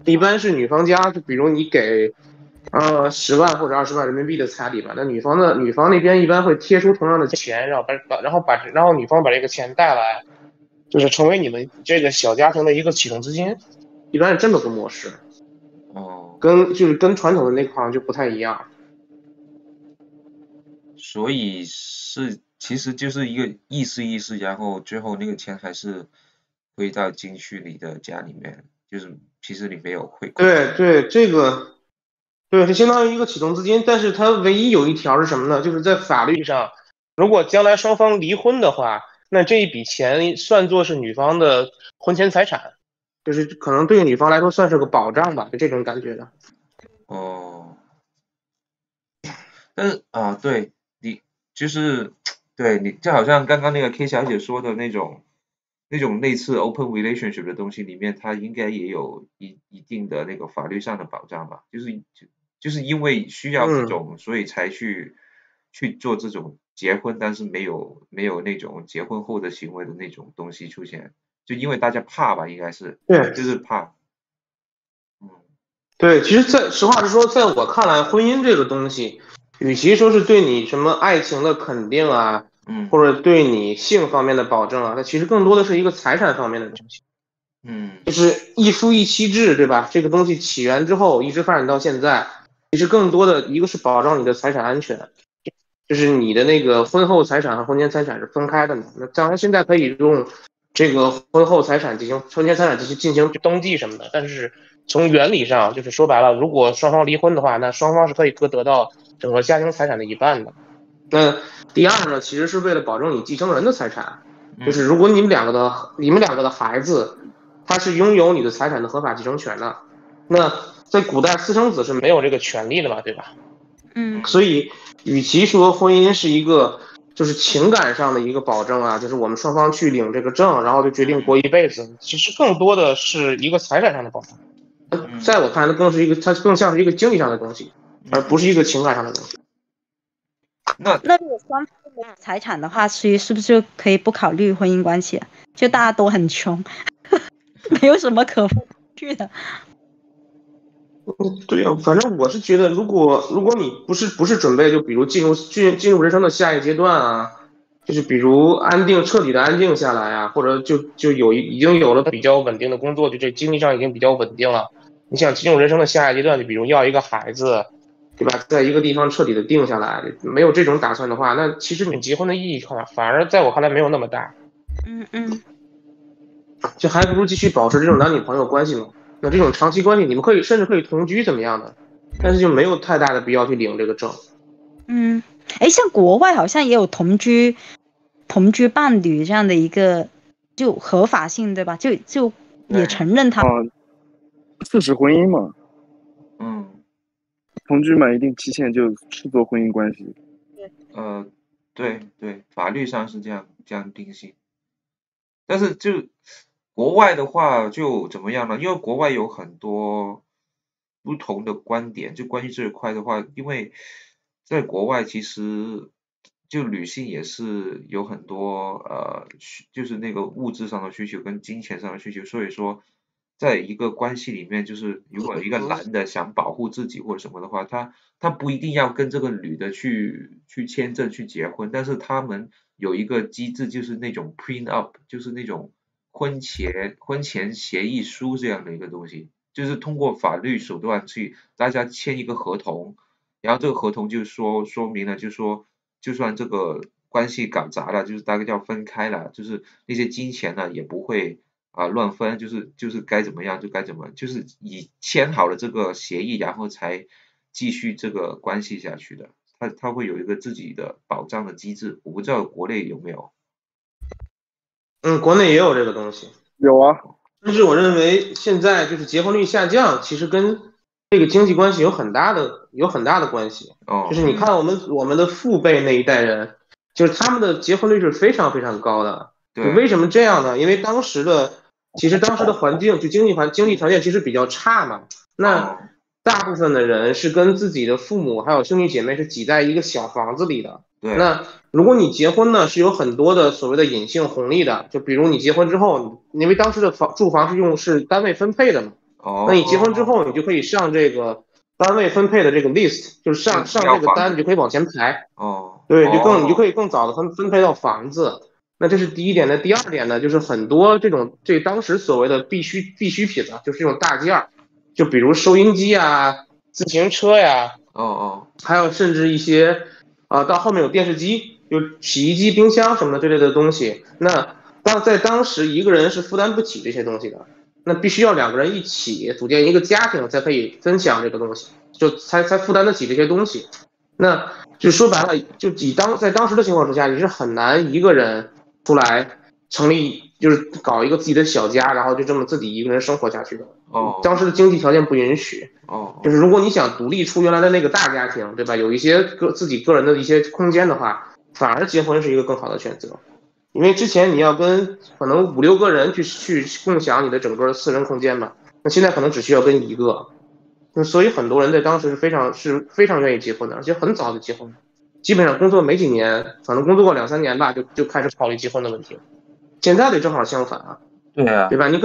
一般是女方家，就比如你给10万或者20万人民币的彩礼吧，那女方那边一般会贴出同样的钱，然后女方把这个钱带来，就是成为你们这个小家庭的一个启动资金，一般是这么个模式。跟传统的那个好像就不太一样。所以其实就是一个意思，然后最后那个钱还是回到进去你的家里面，就是其实你没有汇。对，这个对，是相当于一个启动资金，但是它唯一有一条是什么呢？就是在法律上，如果将来双方离婚的话，那这一笔钱算作是女方的婚前财产，就是可能对女方来说算是个保障吧，就这种感觉的。但是对你就是对你就好像刚刚那个 K 小姐说的那种类似 open relationship 的东西里面，它应该也有一定的那个法律上的保障吧？就是因为需要这种，所以才去做这种结婚，但是没有那种结婚后的行为的那种东西出现，就因为大家怕吧，应该是，对，就是怕。对，其实实话实说，在我看来，婚姻这个东西，与其说是对你什么爱情的肯定啊，或者对你性方面的保证啊，它其实更多的是一个财产方面的东西。就是一夫一妻制，对吧？这个东西起源之后一直发展到现在，其实更多的一个是保障你的财产安全，就是你的那个婚后财产和婚前财产是分开的嘛。那当然现在可以用这个婚前财产进行登记什么的，但是从原理上就是说白了，如果双方离婚的话，那双方是可以各得到整个家庭财产的一半的。那第二呢，其实是为了保证你继承人的财产，就是如果你们两个的孩子他是拥有你的财产的合法继承权的，那在古代私生子是没有这个权利的嘛，对吧？所以与其说婚姻是一个就是情感上的一个保证啊，就是我们双方去领这个证，然后就决定过一辈子，其实更多的是一个财产上的保障。在我看来，它更像是一个经济上的东西，而不是一个情感上的东西。那如果双方没有财产的话，是不是就可以不考虑婚姻关系了？就大家都很穷，没有什么可分去的。对呀，反正我是觉得，如果你不是准备就比如进入人生的下一阶段啊，就是比如彻底的安定下来啊，或者就已经有了比较稳定的工作，就这经济上已经比较稳定了。你想进入人生的下一阶段，就比如要一个孩子，对吧？在一个地方彻底的定下来，没有这种打算的话，那其实你结婚的意义反而在我看来没有那么大。就还不如继续保持这种男女朋友关系嘛。那这种长期关系，你们甚至可以同居怎么样的，但是就没有太大的必要去领这个证。像国外好像也有同居伴侣这样的一个就合法性，对吧？就也承认他事实婚姻嘛。同居满一定期限就视作婚姻关系。对，法律上是这样定性。但是就国外的话就怎么样呢？因为国外有很多不同的观点，就关于这一块的话，因为在国外其实就女性也是有很多就是那个物质上的需求跟金钱上的需求，所以说在一个关系里面，就是如果一个男的想保护自己或者什么的话，他不一定要跟这个女的去签证去结婚，但是他们有一个机制，就是那种 prenup， 就是那种婚前协议书这样的一个东西，就是通过法律手段去大家签一个合同，然后这个合同就说明了，就说就算这个关系搞砸了，就是大概要分开了，就是那些金钱呢也不会乱分，就是该怎么样就该怎么，就是以签好了这个协议，然后才继续这个关系下去的。它会有一个自己的保障的机制，我不知道国内有没有。国内也有这个东西。有啊。但是我认为现在就是结婚率下降，其实跟这个经济关系有很大的关系。就是你看我们的父辈那一代人，就是他们的结婚率是非常非常高的。对。为什么这样呢？因为当时的环境就经济条件其实比较差嘛。那大部分的人是跟自己的父母还有兄弟姐妹是挤在一个小房子里的。那如果你结婚呢，是有很多的所谓的隐性红利的，就比如你结婚之后，因为当时的住房是单位分配的嘛。那你结婚之后，你就可以上这个单位分配的这个 list， 就是上这个单，你就可以往前排。对，你就可以更早的分配到房子。那这是第一点。那第二点呢，就是很多这当时所谓的必需品呢，就是这种大件儿，就比如收音机啊、自行车呀，还有甚至一些到后面有电视机，就洗衣机、冰箱什么的这类的东西。那在当时一个人是负担不起这些东西的，那必须要两个人一起组建一个家庭才可以分享这个东西，就才负担得起这些东西。那就说白了，就在当时的情况之下，你是很难一个人出来成立，就是搞一个自己的小家，然后就这么自己一个人生活下去的。当时的经济条件不允许。就是如果你想独立出原来的那个大家庭，对吧？有一些自己个人的一些空间的话，反而结婚是一个更好的选择。因为之前你要跟可能5、6个人去共享你的整个私人空间嘛，那现在可能只需要跟一个。所以很多人在当时是非常愿意结婚的，而且很早就结婚，基本上工作没几年，可能工作过2、3年吧，就开始考虑结婚的问题。现在得正好相反啊。对啊。对吧？你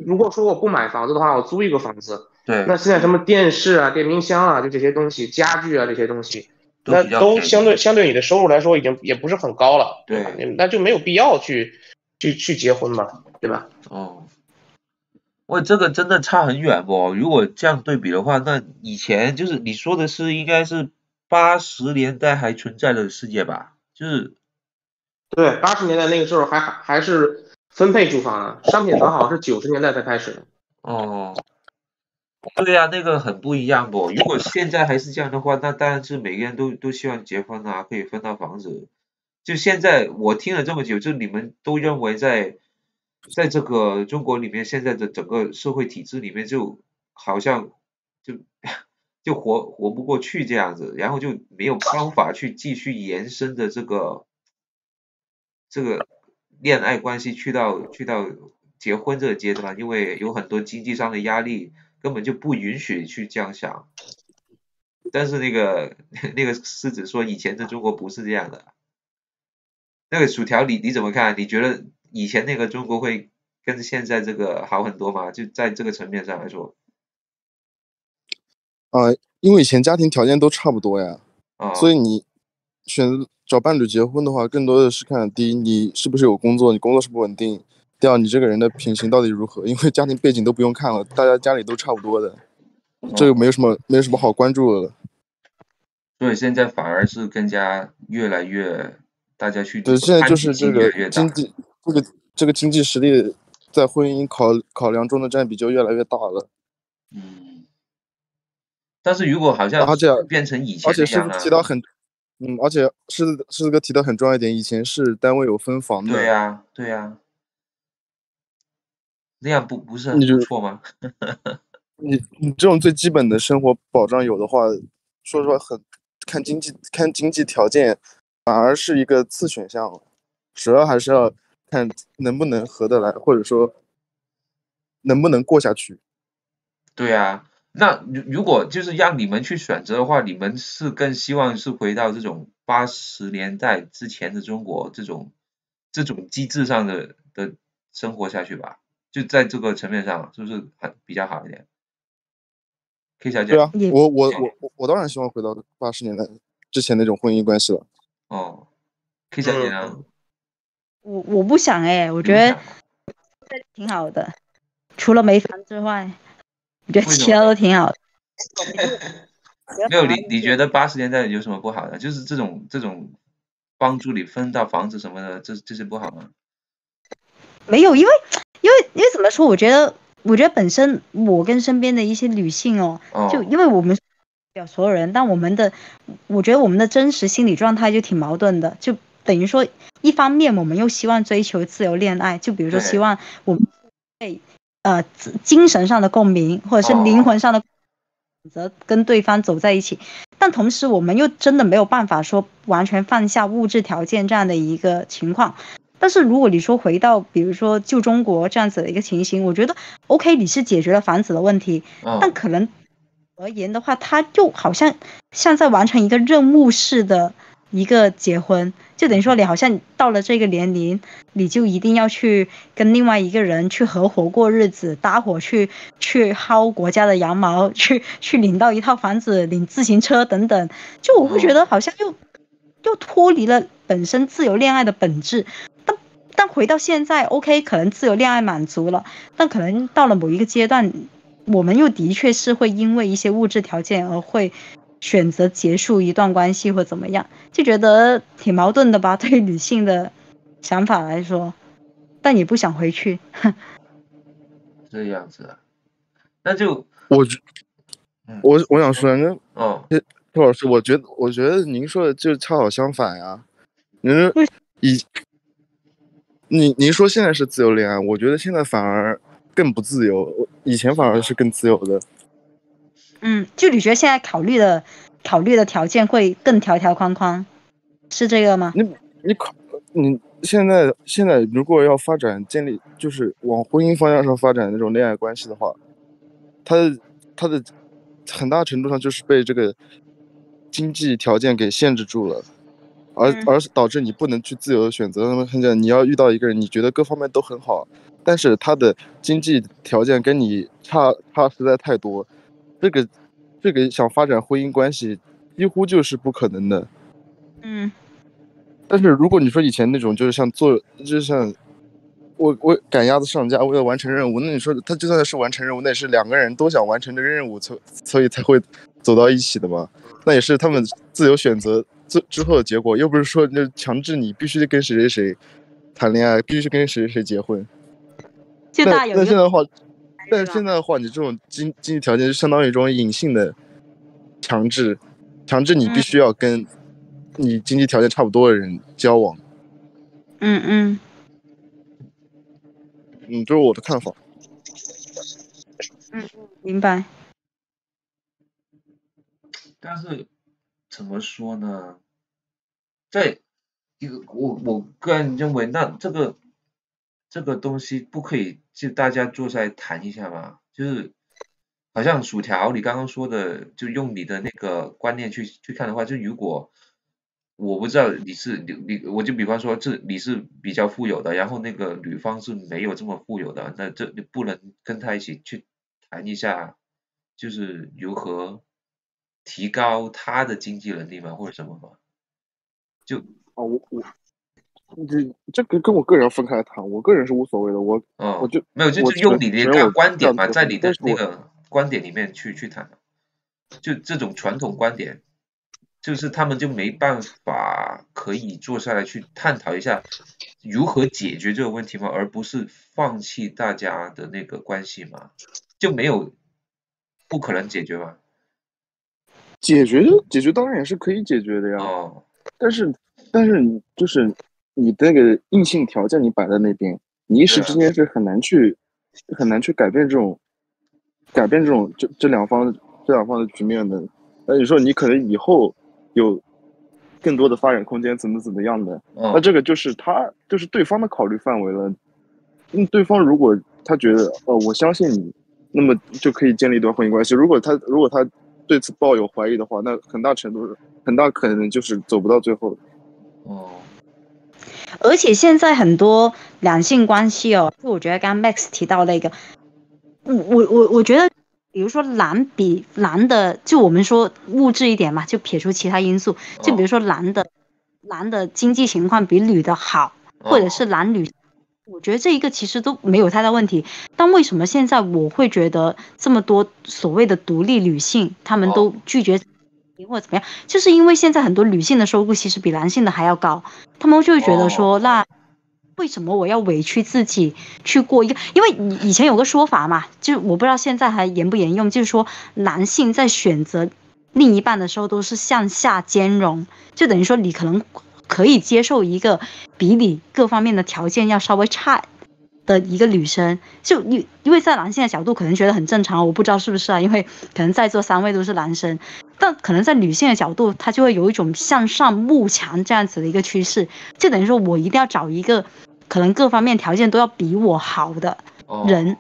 如果说我不买房子的话，我租一个房子。对。那现在什么电视啊、电冰箱啊，就这些东西，家具啊这些东西，那都相对你的收入来说，已经也不是很高了。对。那就没有必要去结婚嘛，对吧？喂，这个真的差很远不？如果这样对比的话，那以前就是你说的是应该是80年代还存在的世界吧？就是对，80年代那个时候还是分配住房啊，商品房好像是90年代才开始的。对呀，那个很不一样不？如果现在还是这样的话，那当然是每个人都希望结婚啊，可以分到房子。就现在我听了这么久，就你们都认为在这个中国里面，现在的整个社会体制里面，就好像就活不过去这样子，然后就没有方法去继续延伸的这个恋爱关系去到结婚这个阶段，因为有很多经济上的压力，根本就不允许去这样想。但是那个狮子说，以前的中国不是这样的。那个薯条你怎么看？你觉得以前那个中国会跟现在这个好很多吗？就在这个层面上来说。因为以前家庭条件都差不多呀，所以你选择找伴侣结婚的话，更多的是看第一，你是不是有工作，你工作是不稳定；第二，你这个人的品行到底如何。因为家庭背景都不用看了，大家家里都差不多的，这个没有什么好关注的了。所以现在反而是更加越来越大家去对，现在就是这个经济，这个经济实力在婚姻考量中的占比就越来越大了。但是如果好像变成以前那样而且提到很，而且狮子哥提到很重要一点，以前是单位有分房的。对呀，那样不是很不错吗？你这种最基本的生活保障有的话，说实话看经济条件，反而是一个次选项，主要还是要看能不能合得来，或者说能不能过下去。对啊，那如果就是让你们去选择的话，你们是更希望是回到这种80年代之前的中国这种机制上的生活下去吧？就在这个层面上，是不是比较好一点？可以小姐。对啊，我当然希望回到80年代之前那种婚姻关系了。可以小姐呢？我不想我觉得挺好的，除了没房之外，我觉得其他都挺好的。没有你觉得80年代有什么不好的？就是这种帮助你分到房子什么的，这是不好吗？没有，因为怎么说？我觉得本身我跟身边的一些女性就因为我们表所有人，但我觉得我们的真实心理状态就挺矛盾的，就等于说一方面我们又希望追求自由恋爱，就比如说希望我们精神上的共鸣或者是灵魂上的选择跟对方走在一起，但同时我们又真的没有办法说完全放下物质条件这样的一个情况。但是如果你说回到比如说旧中国这样子的一个情形，我觉得 OK 你是解决了房子的问题，但可能而言的话，它就好像在完成一个任务式的一个结婚，就等于说你好像到了这个年龄，你就一定要去跟另外一个人去合伙过日子，搭伙去薅国家的羊毛，去领到一套房子，领自行车等等，就我会觉得好像又脱离了本身自由恋爱的本质。但回到现在 OK 可能自由恋爱满足了，但可能到了某一个阶段，我们又的确是会因为一些物质条件而会选择结束一段关系或怎么样，就觉得挺矛盾的吧，对于女性的想法来说，但也不想回去。这样子啊，那就我想说呢，周老师，我觉得您说的就恰好相反呀。您说现在是自由恋爱，我觉得现在反而更不自由，以前反而是更自由的。就你觉得现在考虑的条件会更条条框框，是这个吗？你现在如果要建立就是往婚姻方向上发展那种恋爱关系的话，它的很大程度上就是被这个经济条件给限制住了，而导致你不能去自由的选择。那么很简单，你要遇到一个人，你觉得各方面都很好，但是他的经济条件跟你差实在太多，这个想发展婚姻关系几乎就是不可能的。但是如果你说以前那种就是像我赶鸭子上架，为了完成任务，那你说他就算是完成任务，那也是两个人都想完成这个任务，所以才会走到一起的嘛。那也是他们自由选择之后的结果，又不是说就强制你必须跟谁谁谁谈恋爱，必须跟谁谁谁结婚。那现在的话，你这种经济条件就相当于一种隐性的强制你必须要跟你经济条件差不多的人交往。这是我的看法。明白。但是怎么说呢？在我个人认为，那这个东西不可以就大家坐下来谈一下吗？就是好像薯条你刚刚说的，就用你的那个观念去看的话，就如果我不知道我就比方说你是比较富有的，然后那个女方是没有这么富有的，那你不能跟他一起去谈一下，就是如何提高他的经济能力吗，或者什么吗？就这跟我个人分开谈，我个人是无所谓的，我就没有，就是用你的观点嘛，在你的那个观点里面去谈，就这种传统观点，就是他们就没办法可以坐下来去探讨一下如何解决这个问题吗？而不是放弃大家的那个关系吗？就没有不可能解决吗？解决当然也是可以解决的呀。但是你就是你那个硬性条件你摆在那边，你一时之间是很难去改变这种这两方的局面的。那你说你可能以后有更多的发展空间，怎么样的？那这个就是对方的考虑范围了。对方如果他觉得我相信你，那么就可以建立一段婚姻关系。如果他对此抱有怀疑的话，那很大可能就是走不到最后。而且现在很多两性关系就我觉得刚刚 Max 提到那个，我觉得，比如说男的，就我们说物质一点嘛，就撇除其他因素，就比如说男的经济情况比女的好，或者是男女。我觉得这一个其实都没有太大问题，但为什么现在我会觉得这么多所谓的独立女性，她们都拒绝或者怎么样？就是因为现在很多女性的收入其实比男性的还要高，她们就会觉得说，那为什么我要委屈自己去过一个？因为以前有个说法嘛，就我不知道现在还沿不沿用，就是说男性在选择另一半的时候都是向下兼容，就等于说你可能可以接受一个比你各方面的条件要稍微差的一个女生，就因为在男性的角度可能觉得很正常，我不知道是不是啊，因为可能在座3位都是男生，但可能在女性的角度，她就会有一种向上慕强这样子的一个趋势，就等于说我一定要找一个可能各方面条件都要比我好的人，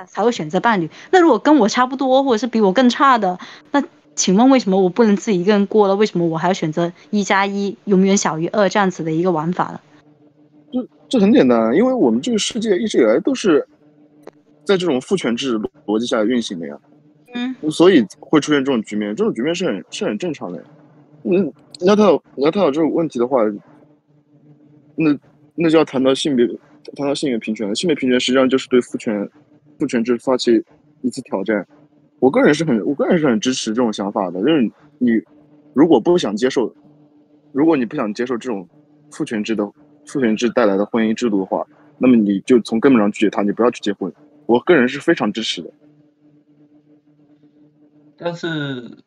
才会选择伴侣。那如果跟我差不多，或者是比我更差的，那请问为什么我不能自己一个人过了？为什么我还要选择1+1永远小于2这样子的一个玩法呢？这很简单，因为我们这个世界一直以来都是在这种父权制逻辑下运行的呀。所以会出现这种局面，这种局面是很正常的。你要谈到这种问题的话，那就要谈到性别平权了。性别平权实际上就是对父权制发起一次挑战。我个人是很支持这种想法的，就是你如果你不想接受这种父权制带来的婚姻制度的话，那么你就从根本上拒绝它，你不要去结婚。我个人是非常支持的。但是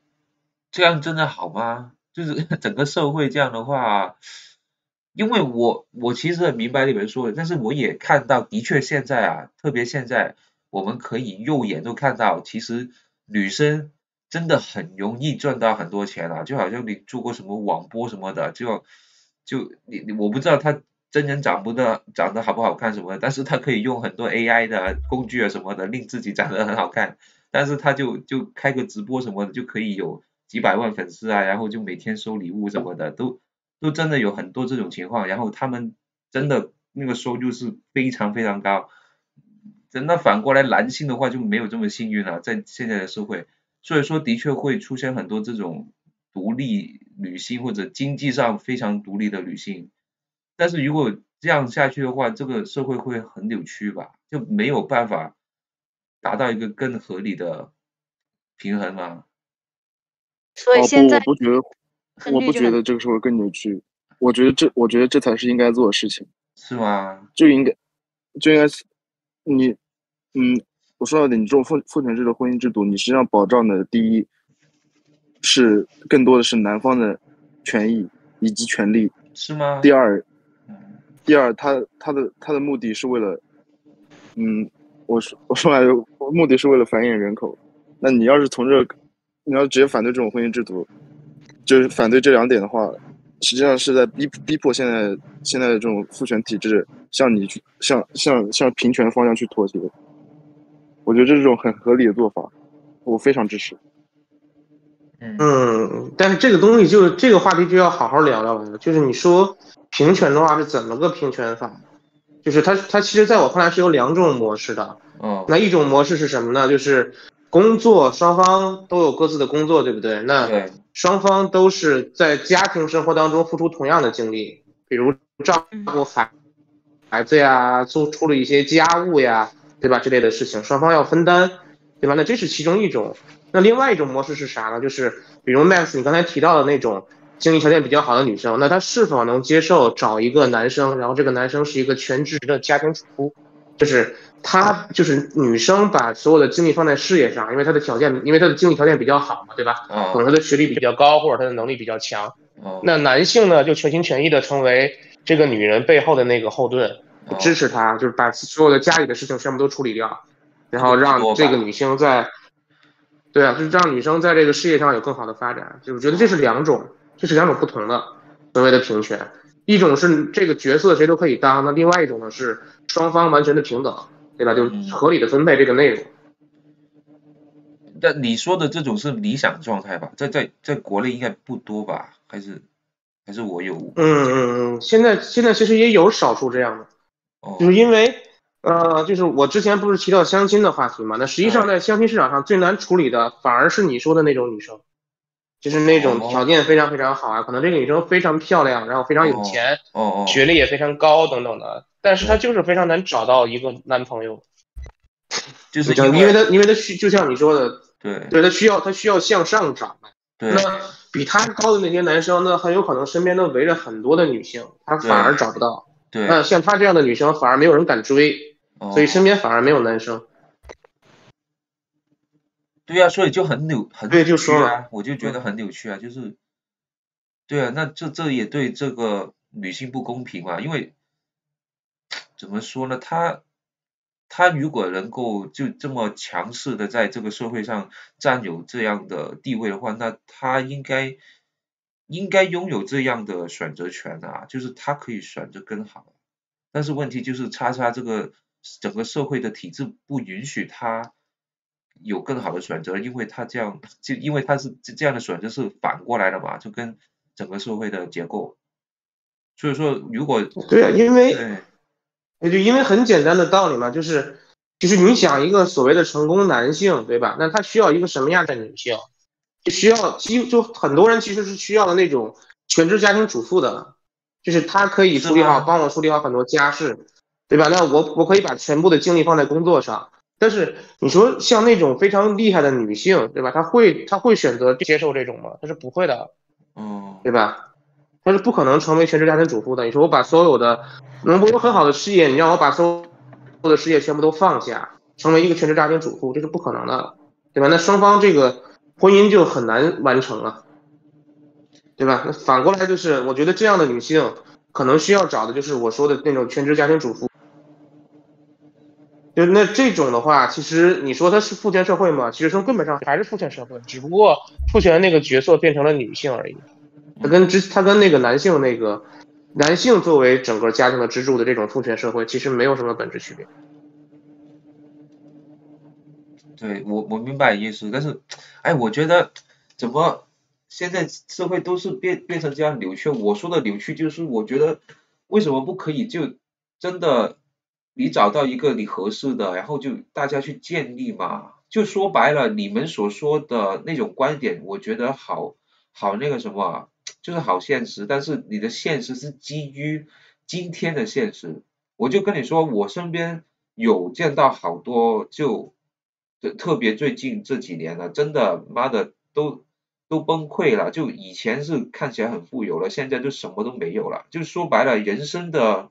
这样真的好吗？就是整个社会这样的话，因为我其实很明白你们说的，但是我也看到，的确现在特别现在我们可以肉眼都看到，其实女生真的很容易赚到很多钱啊，就好像你做过什么网播什么的，就我不知道他真人长得好不好看什么的，但是他可以用很多 AI 的工具什么的，令自己长得很好看。但是他就开个直播什么的，就可以有几百万粉丝啊，然后就每天收礼物什么的，都真的有很多这种情况，然后他们真的那个收入是非常非常高。真的反过来，男性的话就没有这么幸运了，在现在的社会，所以说的确会出现很多这种独立女性或者经济上非常独立的女性。但是如果这样下去的话，这个社会会很扭曲吧，就没有办法达到一个更合理的平衡吗？所以现在我不觉得这个社会更扭曲，我觉得这才是应该做的事情。是吗？就应该你我说到底，你这种父权制的婚姻制度，你实际上保障的第一是更多的是男方的权益以及权利，是吗？第二，他的目的是为了，我说来目的是为了繁衍人口。那你要是你要直接反对这种婚姻制度，就是反对这2点的话，实际上是在逼迫现在的这种父权体制向平权方向去妥协。我觉得这是种很合理的做法，我非常支持。但是这个东西这个话题就要好好聊聊了。就是你说平权的话是怎么个平权法？就是它其实在我看来是有2种模式的。那一种模式是什么呢？就是工作双方都有各自的工作，对不对？那双方都是在家庭生活当中付出同样的精力，比如照顾孩子呀，处理一些家务呀，对吧？这类的事情，双方要分担，对吧？那这是其中一种。那另外一种模式是啥呢？就是比如 Max 你刚才提到的那种经济条件比较好的女生，那她是否能接受找一个男生，然后这个男生是一个全职的家庭主妇，就是她就是女生把所有的精力放在事业上，因为她的经济条件比较好嘛，对吧？可能她的学历比较高，或者她的能力比较强。那男性呢，就全心全意的成为这个女人背后的那个后盾，支持她，就是把所有的家里的事情全部都处理掉，然后让这个女性对啊，就是让女生在这个事业上有更好的发展。就我觉得这是两种不同的所谓的平权，一种是这个角色谁都可以当，那另外一种呢是双方完全的平等，对吧？就合理的分配这个内容。但你说的这种是理想状态吧？在国内应该不多吧？还是我有？现在其实也有少数这样的，就是因为就是我之前不是提到相亲的话题嘛？那实际上在相亲市场上最难处理的反而是你说的那种女生，就是那种条件非常非常好啊，可能这个女生非常漂亮，然后非常有钱，学历也非常高等等的，但是她就是非常难找到一个男朋友，就是因为她就像你说的，对，她需要向上涨嘛。那比他高的那些男生呢，很有可能身边都围着很多的女性，他反而找不到。那像他这样的女生反而没有人敢追，所以身边反而没有男生。对啊，所以就很扭曲啊，我就觉得很扭曲啊，对啊，那这也对这个女性不公平嘛，因为怎么说呢，她如果能够就这么强势的在这个社会上占有这样的地位的话，那她应该拥有这样的选择权啊，就是她可以选择更好。但是问题就是这个整个社会的体制不允许她有更好的选择，因为她因为她是这样的选择是反过来的嘛，就跟整个社会的结构。所以说如果对啊，因为很简单的道理嘛，就是你想一个所谓的成功男性，对吧？那他需要一个什么样的女性？就很多人其实是需要的那种全职家庭主妇的，就是他可以帮我处理好很多家事，对吧？那我可以把全部的精力放在工作上。但是你说像那种非常厉害的女性，对吧？她会选择接受这种吗？她是不会的，对吧？她是不可能成为全职家庭主妇的。你说我把所有的我有很好的事业，你让我把所有的事业全部都放下，成为一个全职家庭主妇，这是不可能的，对吧？那双方这个婚姻就很难完成了，对吧？那反过来就是，我觉得这样的女性可能需要找的就是我说的那种全职家庭主妇。就那这种的话，其实你说它是父权社会嘛？其实从根本上还是父权社会，只不过父权那个角色变成了女性而已。他跟那个男性作为整个家庭的支柱的这种父权社会，其实没有什么本质区别。对，我明白意思，但是，哎，我觉得怎么现在社会都是变成这样扭曲？我说的扭曲就是，我觉得为什么不可以就真的你找到一个你合适的，然后就大家去建立嘛？就说白了，你们所说的那种观点，我觉得好那个什么，就是好现实，但是你的现实是基于今天的现实。我就跟你说，我身边有见到好多特别最近这几年了，真的妈的都崩溃了。就以前是看起来很富有了，现在就什么都没有了。就说白了，人生的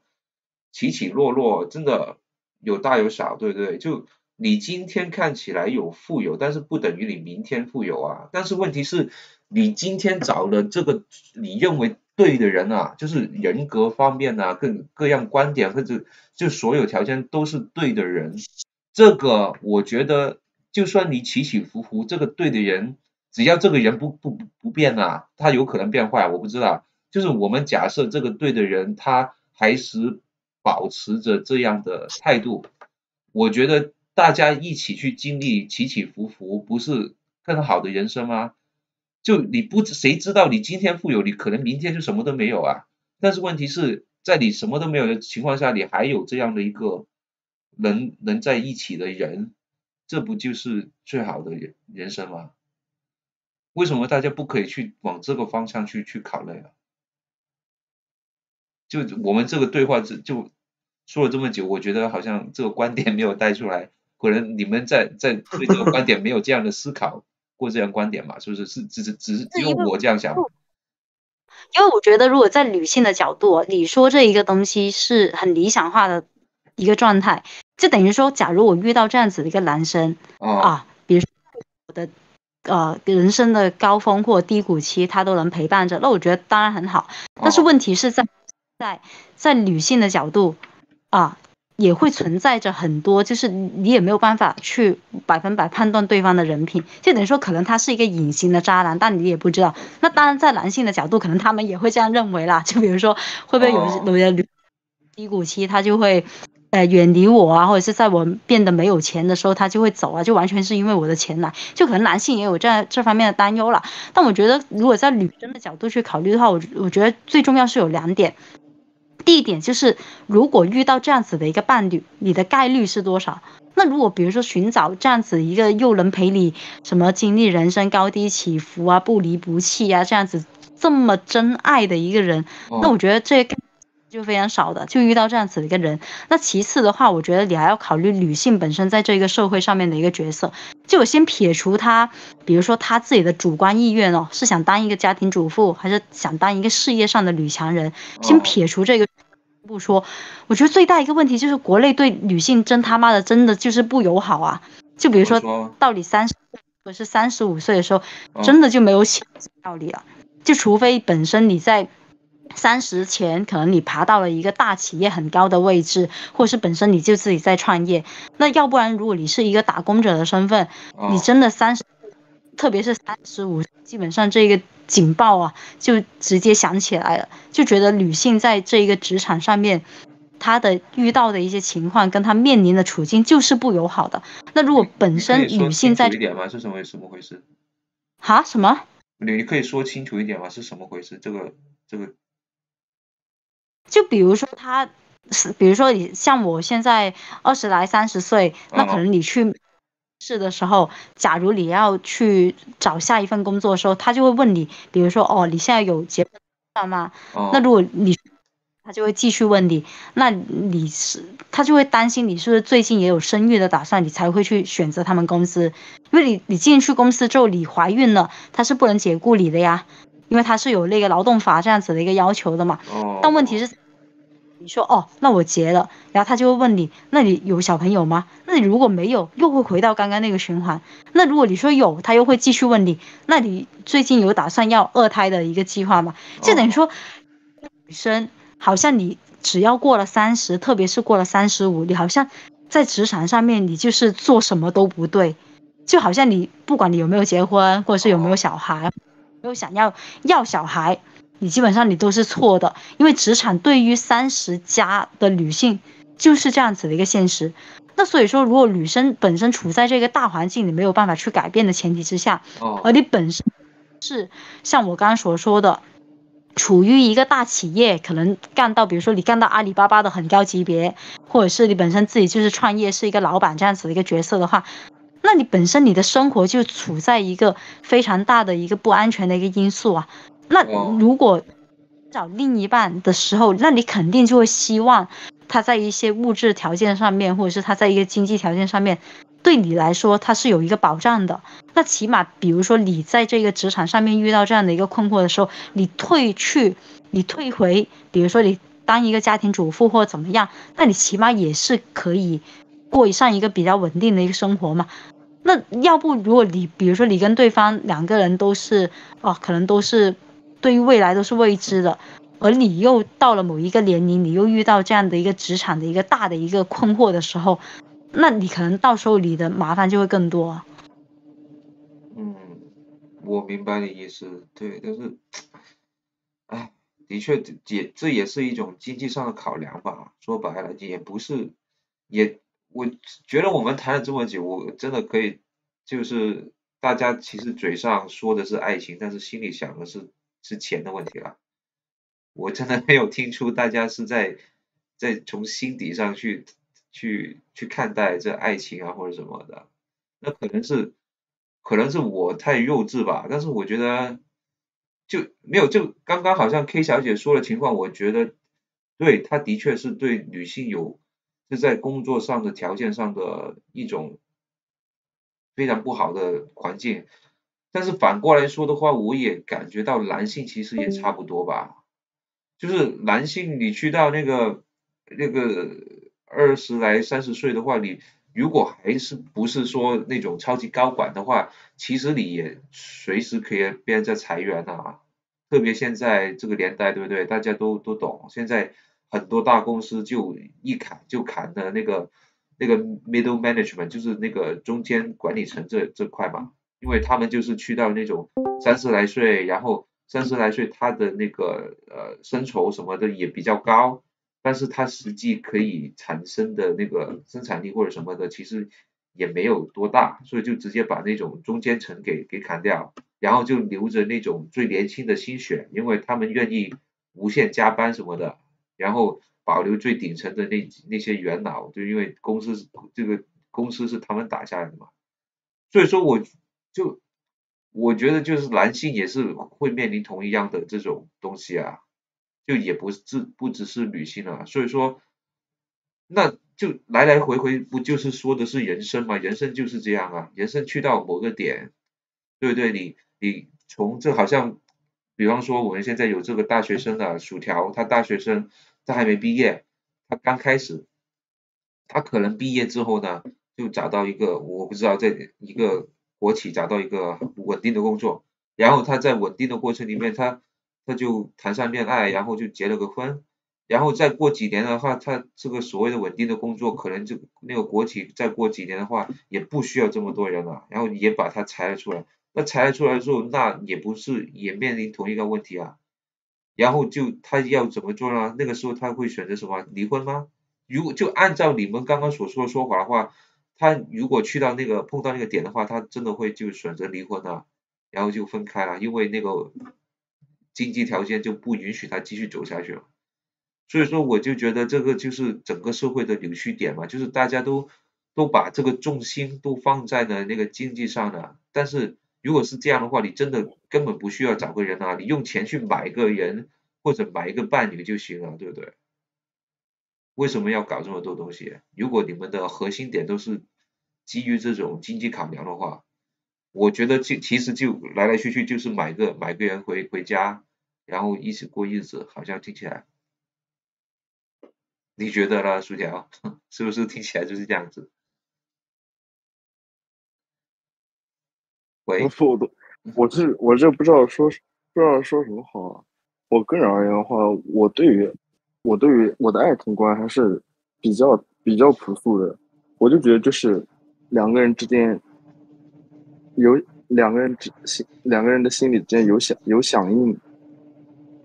起起落落真的有大有小，对不对？就你今天看起来有富有，但是不等于你明天富有啊。但是问题是，你今天找了这个你认为对的人啊，就是人格方面啊，各样观点或者就所有条件都是对的人。这个我觉得，就算你起起伏伏，这个对的人，只要这个人不变啊，他有可能变坏，我不知道。就是我们假设这个对的人，他还是保持着这样的态度，我觉得大家一起去经历起起伏伏，不是更好的人生吗？就谁知道你今天富有，你可能明天就什么都没有啊。但是问题是在你什么都没有的情况下，你还有这样的一个能在一起的人，这不就是最好的人生吗？为什么大家不可以去往这个方向去考虑啊？就我们这个对话就说了这么久，我觉得好像这个观点没有带出来，可能你们在对这个观点没有这样的思考过这样观点嘛？是不是？只有我这样想。因为我觉得，如果在女性的角度，你说这一个东西是很理想化的一个状态，就等于说，假如我遇到这样子的一个男生啊，比如说我的人生的高峰或低谷期，他都能陪伴着，那我觉得当然很好。但是问题是在女性的角度啊，也会存在着很多，就是你也没有办法去100%判断对方的人品，就等于说可能他是一个隐形的渣男，但你也不知道。那当然，在男性的角度，可能他们也会这样认为啦。就比如说，会不会有的低谷期，他就会远离我啊，或者是在我变得没有钱的时候，他就会走啊，就完全是因为我的钱来。就可能男性也有这方面的担忧啦。但我觉得，如果在女生的角度去考虑的话，我觉得最重要是有2点。第一点就是，如果遇到这样子的一个伴侣，你的概率是多少？那如果比如说寻找这样子一个又能陪你什么经历人生高低起伏啊，不离不弃啊，这样子这么真爱的一个人，那我觉得这个就非常少的，就遇到这样子的一个人。那其次的话，我觉得你还要考虑女性本身在这个社会上面的一个角色。就我先撇除她，比如说她自己的主观意愿哦，是想当一个家庭主妇，还是想当一个事业上的女强人，先撇除这个不说，我觉得最大一个问题就是国内对女性真他妈的真的就是不友好啊！就比如说到你30或者是35岁的时候，真的就没有钱道理了。就除非本身你在30前，可能你爬到了一个大企业很高的位置，或者是本身你就自己在创业，那要不然如果你是一个打工者的身份，你真的特别是35，基本上这个警报啊就直接响起来了，就觉得女性在这一个职场上面，她的遇到的一些情况跟她面临的处境就是不友好的。那如果本身女性在，你可以说清楚一点吗？是什么回事？哈？什么？你可以说清楚一点吗？是什么回事？这个，就比如说比如说你像我现在20来30岁，那可能你去试的时候，假如你要去找下一份工作的时候，他就会问你，比如说哦，你现在有结婚打算吗？那如果他就会继续问你，那他就会担心你是不是最近也有生育的打算，你才会去选择他们公司。因为你进去公司之后，你怀孕了，他是不能解雇你的呀，因为他是有那个劳动法这样子的一个要求的嘛。但问题是，你说哦，那我结了，然后他就会问你，那你有小朋友吗？那你如果没有，又会回到刚刚那个循环。那如果你说有，他又会继续问你，那你最近有打算要2胎的一个计划吗？就等于说，女生好像你只要过了30，特别是过了35，你好像在职场上面你就是做什么都不对，就好像你不管你有没有结婚，或者是有没有小孩，没有想要小孩。你基本上你都是错的，因为职场对于30+的女性就是这样子的一个现实。那所以说，如果女生本身处在这个大环境你没有办法去改变的前提之下，而你本身是像我刚刚所说的，处于一个大企业，可能干到比如说你干到阿里巴巴的很高级别，或者是你本身自己就是创业是一个老板这样子的一个角色的话，那你本身你的生活就处在一个非常大的一个不安全的一个因素啊。那如果找另一半的时候，那你肯定就会希望他在一些物质条件上面，或者是他在一个经济条件上面，对你来说他是有一个保障的。那起码比如说你在这个职场上面遇到这样的一个困惑的时候，你退回，比如说你当一个家庭主妇或怎么样，那你起码也是可以过上一个比较稳定的一个生活嘛。那要不如果你比如说你跟对方2个人都是可能都是对于未来都是未知的，而你又到了某一个年龄，你又遇到这样的一个职场的一个大的一个困惑的时候，那你可能到时候你的麻烦就会更多。我明白你意思，对，但是，哎，的确这也是一种经济上的考量吧。说白了，也不是，我觉得我们谈了这么久，我真的可以，就是大家其实嘴上说的是爱情，但是心里想的是钱的问题了。我真的没有听出大家是在从心底上去看待这爱情啊或者什么的。那可能是我太幼稚吧，但是我觉得就没有，就刚刚好像 K 小姐说的情况，我觉得对，她的确是对女性是在工作上的条件上的一种非常不好的环境。但是反过来说的话，我也感觉到男性其实也差不多吧。就是男性你去到那个20来30岁的话，你如果还是不是说那种超级高管的话，其实你也随时可以被人家裁员啊。特别现在这个年代，对不对？大家都懂，现在很多大公司就一砍就砍的那个middle management，就是那个中间管理层这块嘛。因为他们就是去到那种30来岁，然后30来岁他的那个薪酬什么的也比较高，但是他实际可以产生的那个生产力或者什么的其实也没有多大，所以就直接把那种中间层给砍掉，然后就留着那种最年轻的新血，因为他们愿意无限加班什么的，然后保留最顶层的那些元老，就因为这个公司是他们打下来的嘛。所以说我觉得就是男性也是会面临同一样的这种东西啊，就也不只是女性了，所以说那就来来回回不就是说的是人生嘛，人生就是这样啊，人生去到某个点，对不对？你从这好像，比方说我们现在有这个大学生的薯条，他大学生他还没毕业，他刚开始，他可能毕业之后呢，就找到一个我不知道在一个国企找到一个稳定的工作，然后他在稳定的过程里面，他就谈上恋爱，然后就结了个婚，然后再过几年的话，他这个所谓的稳定的工作，可能就那个国企再过几年的话，也不需要这么多人了，然后也把他裁了出来。那裁了出来之后，那也不是也面临同一个问题啊。然后就他要怎么做呢？那个时候他会选择什么？离婚吗？如果就按照你们刚刚所说的说法的话，他如果去到碰到那个点的话，他真的会就选择离婚了，然后就分开了，因为那个经济条件就不允许他继续走下去了。所以说我就觉得这个就是整个社会的扭曲点嘛，就是大家都把这个重心都放在了那个经济上了，但是如果是这样的话，你真的根本不需要找个人啊，你用钱去买一个人或者买一个伴侣就行了，对不对？为什么要搞这么多东西？如果你们的核心点都是基于这种经济考量的话，我觉得其实就来来去去就是买个人回家，然后一起过日子，好像听起来，你觉得呢，薯条？是不是听起来就是这样子？喂，我这不知道说什么好啊。我个人而言的话，我对于我的爱情观还是比较朴素的。我就觉得就是两个人之间有两个人的心里之间有响应，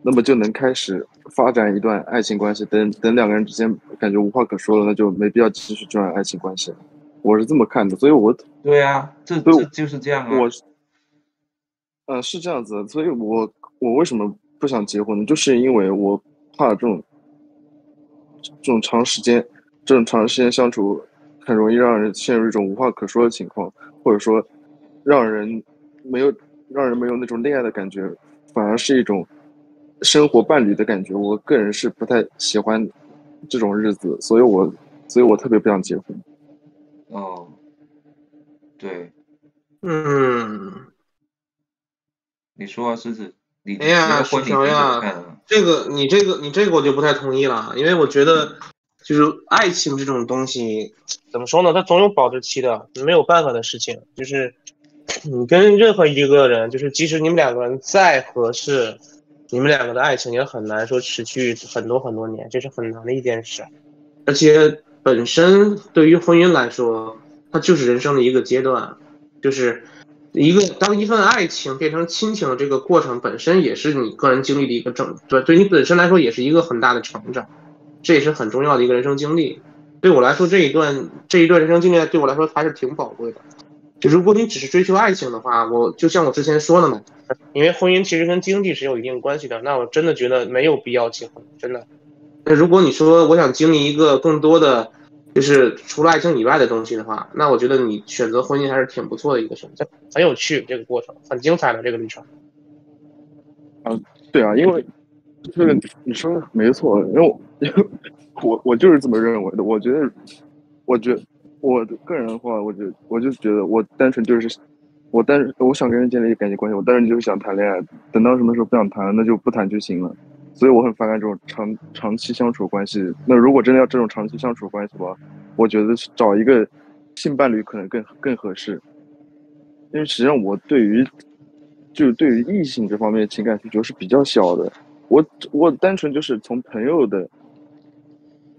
那么就能开始发展一段爱情关系。等两个人之间感觉无话可说了，那就没必要继续这段爱情关系了。我是这么看的，所以对啊，这就是这样啊。是这样子的，所以我为什么不想结婚呢？就是因为我怕这种长时间相处，很容易让人陷入一种无话可说的情况，或者说让人没有那种恋爱的感觉，反而是一种生活伴侣的感觉。我个人是不太喜欢这种日子，所以我特别不想结婚。哦，对，你说啊，狮子，你哎呀，婚礼薯条呀，你这个我就不太同意了，因为我觉得就是爱情这种东西，怎么说呢，它总有保质期的，没有办法的事情。就是你跟任何一个人，就是即使你们两个人再合适，你们两个的爱情也很难说持续很多很多年，这是很难的一件事。而且本身对于婚姻来说，它就是人生的一个阶段，就是当一份爱情变成亲情的这个过程本身也是你个人经历的一个对你本身来说也是一个很大的成长，这也是很重要的一个人生经历。对我来说，这一段人生经历对我来说还是挺宝贵的。就如果你只是追求爱情的话，就像我之前说的嘛，因为婚姻其实跟经济是有一定关系的，那我真的觉得没有必要结婚，真的。那如果你说我想经历一个更多的就是除了爱情以外的东西的话，那我觉得你选择婚姻还是挺不错的一个选择，很有趣，这个过程很精彩的这个旅程。对啊，因为这个你说的没错，因为我就是这么认为的。我觉得我的个人的话，我就觉得我单纯就是我想跟人建立一个感情关系，我单纯就是想谈恋爱。等到什么时候不想谈，那就不谈就行了。所以我很反感这种长期相处关系。那如果真的要这种长期相处关系的话，我觉得找一个性伴侣可能更合适。因为实际上我对于异性这方面的情感需求是比较小的。我单纯就是从朋友的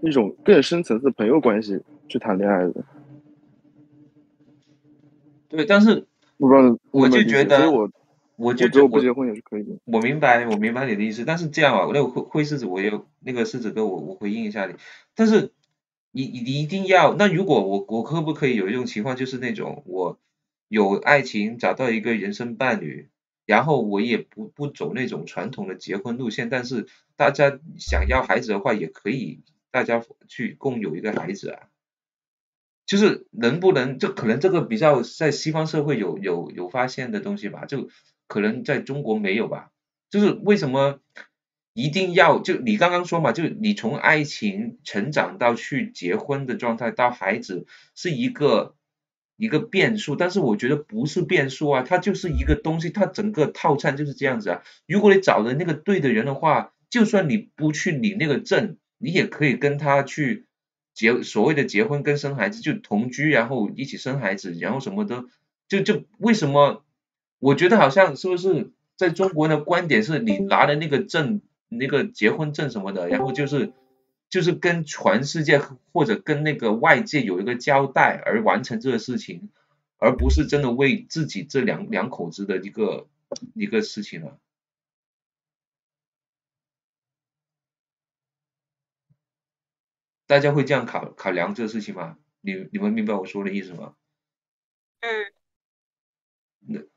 一种更深层次的朋友关系去谈恋爱的。对，但是我就觉得，我觉得不结婚也是可以的。我明白你的意思，但是这样啊，那灰狮子那个狮子哥，我回应一下你。但是你一定要，那如果我可不可以有一种情况，就是那种我有爱情，找到一个人生伴侣，然后我也不走那种传统的结婚路线，但是大家想要孩子的话，也可以大家去共有一个孩子啊。就是能不能，就可能这个比较在西方社会有发现的东西吧，就可能在中国没有吧。就是为什么一定要就你刚刚说嘛，就你从爱情成长到去结婚的状态到孩子是一个变数，但是我觉得不是变数啊，它就是一个东西，它整个套餐就是这样子啊。如果你找的那个对的人的话，就算你不去领那个证，你也可以跟他去所谓的结婚跟生孩子，就同居，然后一起生孩子，然后什么的，就为什么？我觉得好像是不是在中国的观点是你拿了那个证，那个结婚证什么的，然后就是跟全世界或者跟那个外界有一个交代而完成这个事情，而不是真的为自己这两口子的一个事情了。大家会这样考量这个事情吗？你们明白我说的意思吗？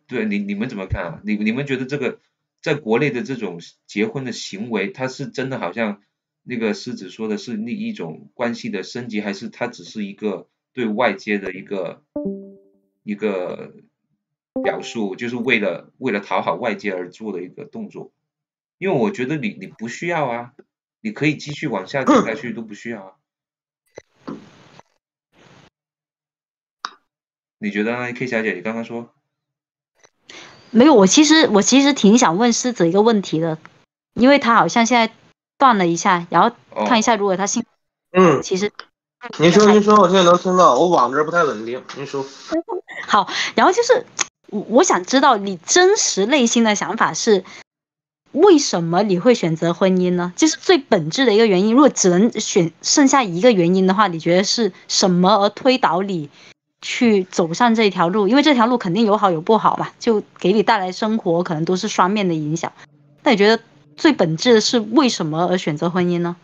对你们怎么看啊？你们觉得这个在国内的这种结婚的行为，它是真的好像那个狮子说的是另一种关系的升级，还是它只是一个对外界的一个表述，就是为了讨好外界而做的一个动作？因为我觉得你不需要啊，你可以继续往下走下去都不需要啊。你觉得呢 ，K 小姐？你刚刚说没有，我其实挺想问狮子一个问题的，因为他好像现在断了一下，然后看一下如果他其实您说，我现在能听到，我网这不太稳定，您说。好，然后就是我想知道你真实内心的想法是为什么你会选择婚姻呢？就是最本质的一个原因。如果只能剩下一个原因的话，你觉得是什么而推导你去走上这条路？因为这条路肯定有好有不好嘛，就给你带来生活可能都是双面的影响。那你觉得最本质的是为什么而选择婚姻呢？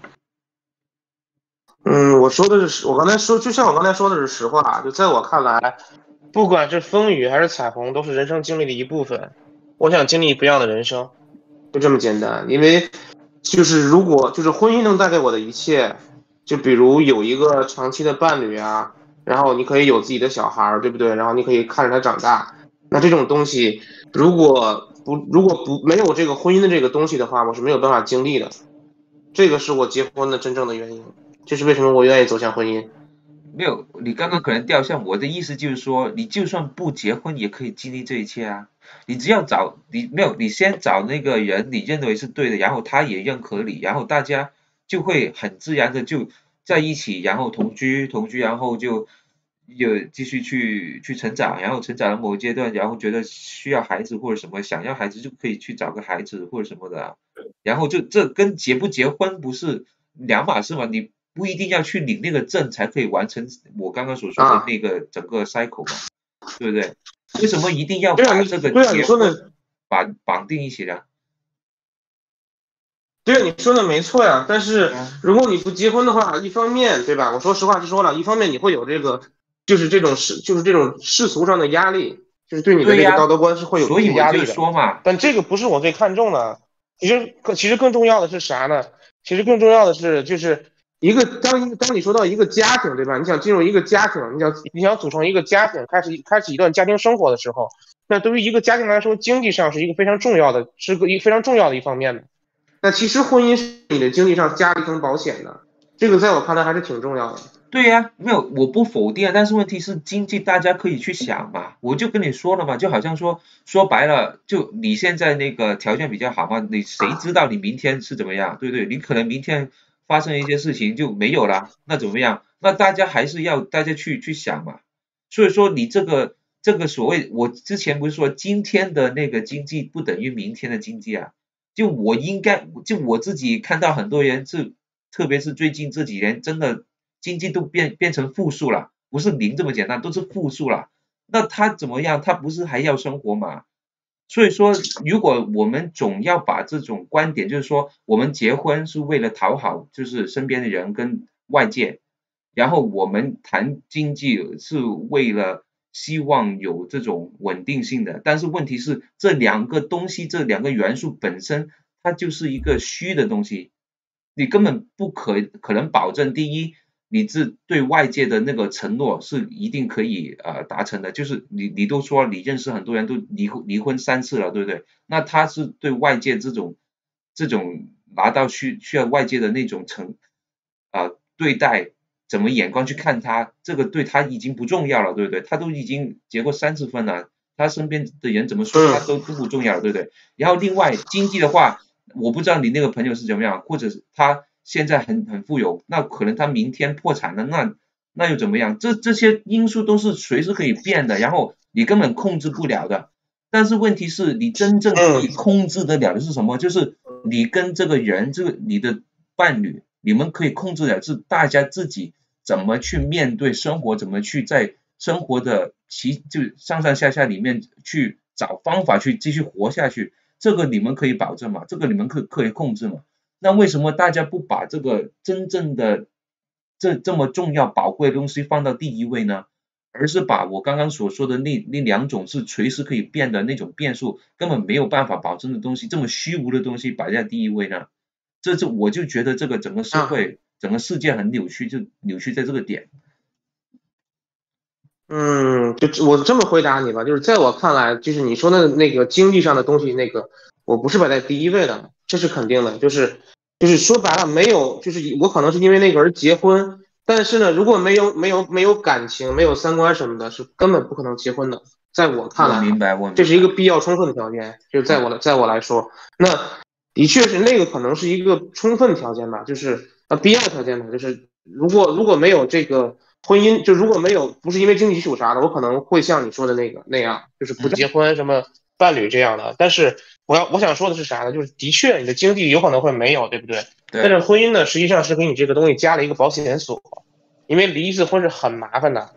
我说的是，我刚才说，就像我刚才说的是实话。就在我看来，不管是风雨还是彩虹，都是人生经历的一部分。我想经历不一样的人生，就这么简单。因为就是如果就是婚姻能带给我的一切，就比如有一个长期的伴侣啊，然后你可以有自己的小孩，对不对？然后你可以看着他长大。那这种东西，如果没有这个婚姻的这个东西的话，我是没有办法经历的。这个是我结婚的真正的原因。这是为什么我愿意走向婚姻？没有，你刚刚可能掉线。我的意思就是说，你就算不结婚也可以经历这一切啊。你只要你先找那个人，你认为是对的，然后他也认可你，然后大家就会很自然的就在一起，然后同居，然后就继续去成长，然后成长到某个阶段，然后觉得需要孩子或者什么，想要孩子就可以去找个孩子或者什么的，然后就这跟结不结婚不是两码事嘛？你不一定要去领那个证才可以完成我刚刚所说的那个整个 cycle 嘛，对不对？为什么一定要把这个结婚绑定一起呢？对，你说的没错呀。但是如果你不结婚的话，一方面，对吧？我说实话就说了，一方面你会有这个，就是这种世俗上的压力，就是对你的这个道德观是会有一些压力的。所以我就说嘛，但这个不是我最看重的。其实更重要的是啥呢？其实更重要的是，就是当你说到一个家庭，对吧？你想进入一个家庭，你想组成一个家庭，开始一段家庭生活的时候，那对于一个家庭来说，经济上是一个非常重要的，是一个非常重要的一方面的。那其实婚姻是你的经济上加了一层保险的，这个在我看来还是挺重要的。对呀，没有，我不否定，但是问题是经济大家可以去想嘛，我就跟你说了嘛，就好像说白了，就你现在那个条件比较好嘛，你谁知道你明天是怎么样，对不对？你可能明天发生一些事情就没有了，那怎么样？那大家还是要大家去想嘛。所以说你这个所谓，我之前不是说今天的那个经济不等于明天的经济啊？就我自己看到很多人是，特别是最近这几年，真的经济都变成负数了，不是零这么简单，都是负数了。那他怎么样？他不是还要生活吗？所以说，如果我们总要把这种观点，就是说我们结婚是为了讨好，就是身边的人跟外界，然后我们谈经济是为了希望有这种稳定性的，但是问题是这两个东西，这两个元素本身它就是一个虚的东西，你根本不可能保证第一你是对外界的那个承诺是一定可以达成的，就是你都说你认识很多人都离婚3次了，对不对？那他是对外界这种拿到需要外界的那种对待，怎么眼光去看他，这个对他已经不重要了，对不对？他都已经结过3次婚了，他身边的人怎么说他都不重要了，对不对？然后另外经济的话，我不知道你那个朋友是怎么样，或者是他现在很富有，那可能他明天破产了，那又怎么样？这些因素都是随时可以变的，然后你根本控制不了的。但是问题是你真正可以控制得了的是什么？就是你跟这个人，你的伴侣，你们可以控制的是大家自己怎么去面对生活，怎么去在生活的就上上下下里面去找方法去继续活下去。这个你们可以保证吗？这个你们可以控制吗？那为什么大家不把这个真正的这么重要宝贵的东西放到第一位呢？而是把我刚刚所说的那两种是随时可以变的那种变数，根本没有办法保证的东西，这么虚无的东西摆在第一位呢？我就觉得这个整个社会、整个世界很扭曲，就扭曲在这个点。就我这么回答你吧，就是在我看来，就是你说的那个经济上的东西，那个我不是摆在第一位的，这是肯定的。就是说白了，没有，就是我可能是因为那个而结婚，但是呢，如果没有感情，没有三观什么的，是根本不可能结婚的。在我看来，我明白，这是一个必要充分的条件。就在我来说，那的确是那个可能是一个充分条件吧，就是必要条件吧，就是如果没有这个。婚姻就如果没有不是因为经济基础啥的，我可能会像你说的那样，就是不结婚什么伴侣这样的。但是我想说的是啥呢？就是的确你的经济有可能会没有，对不对？但是婚姻呢，实际上是给你这个东西加了一个保险锁，因为离一次婚是很麻烦的，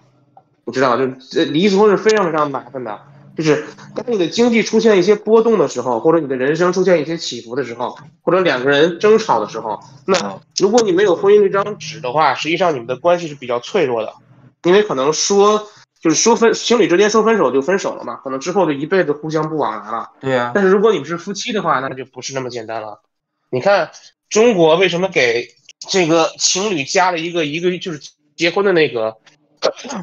你知道，就离一次婚是非常非常麻烦的。就是当你的经济出现一些波动的时候，或者你的人生出现一些起伏的时候，或者两个人争吵的时候，那如果你没有婚姻这张纸的话，实际上你们的关系是比较脆弱的，因为可能情侣之间说分手就分手了嘛，可能之后就一辈子互相不往来了。对啊。但是如果你们是夫妻的话，那就不是那么简单了。你看中国为什么给这个情侣加了一个就是结婚的那个。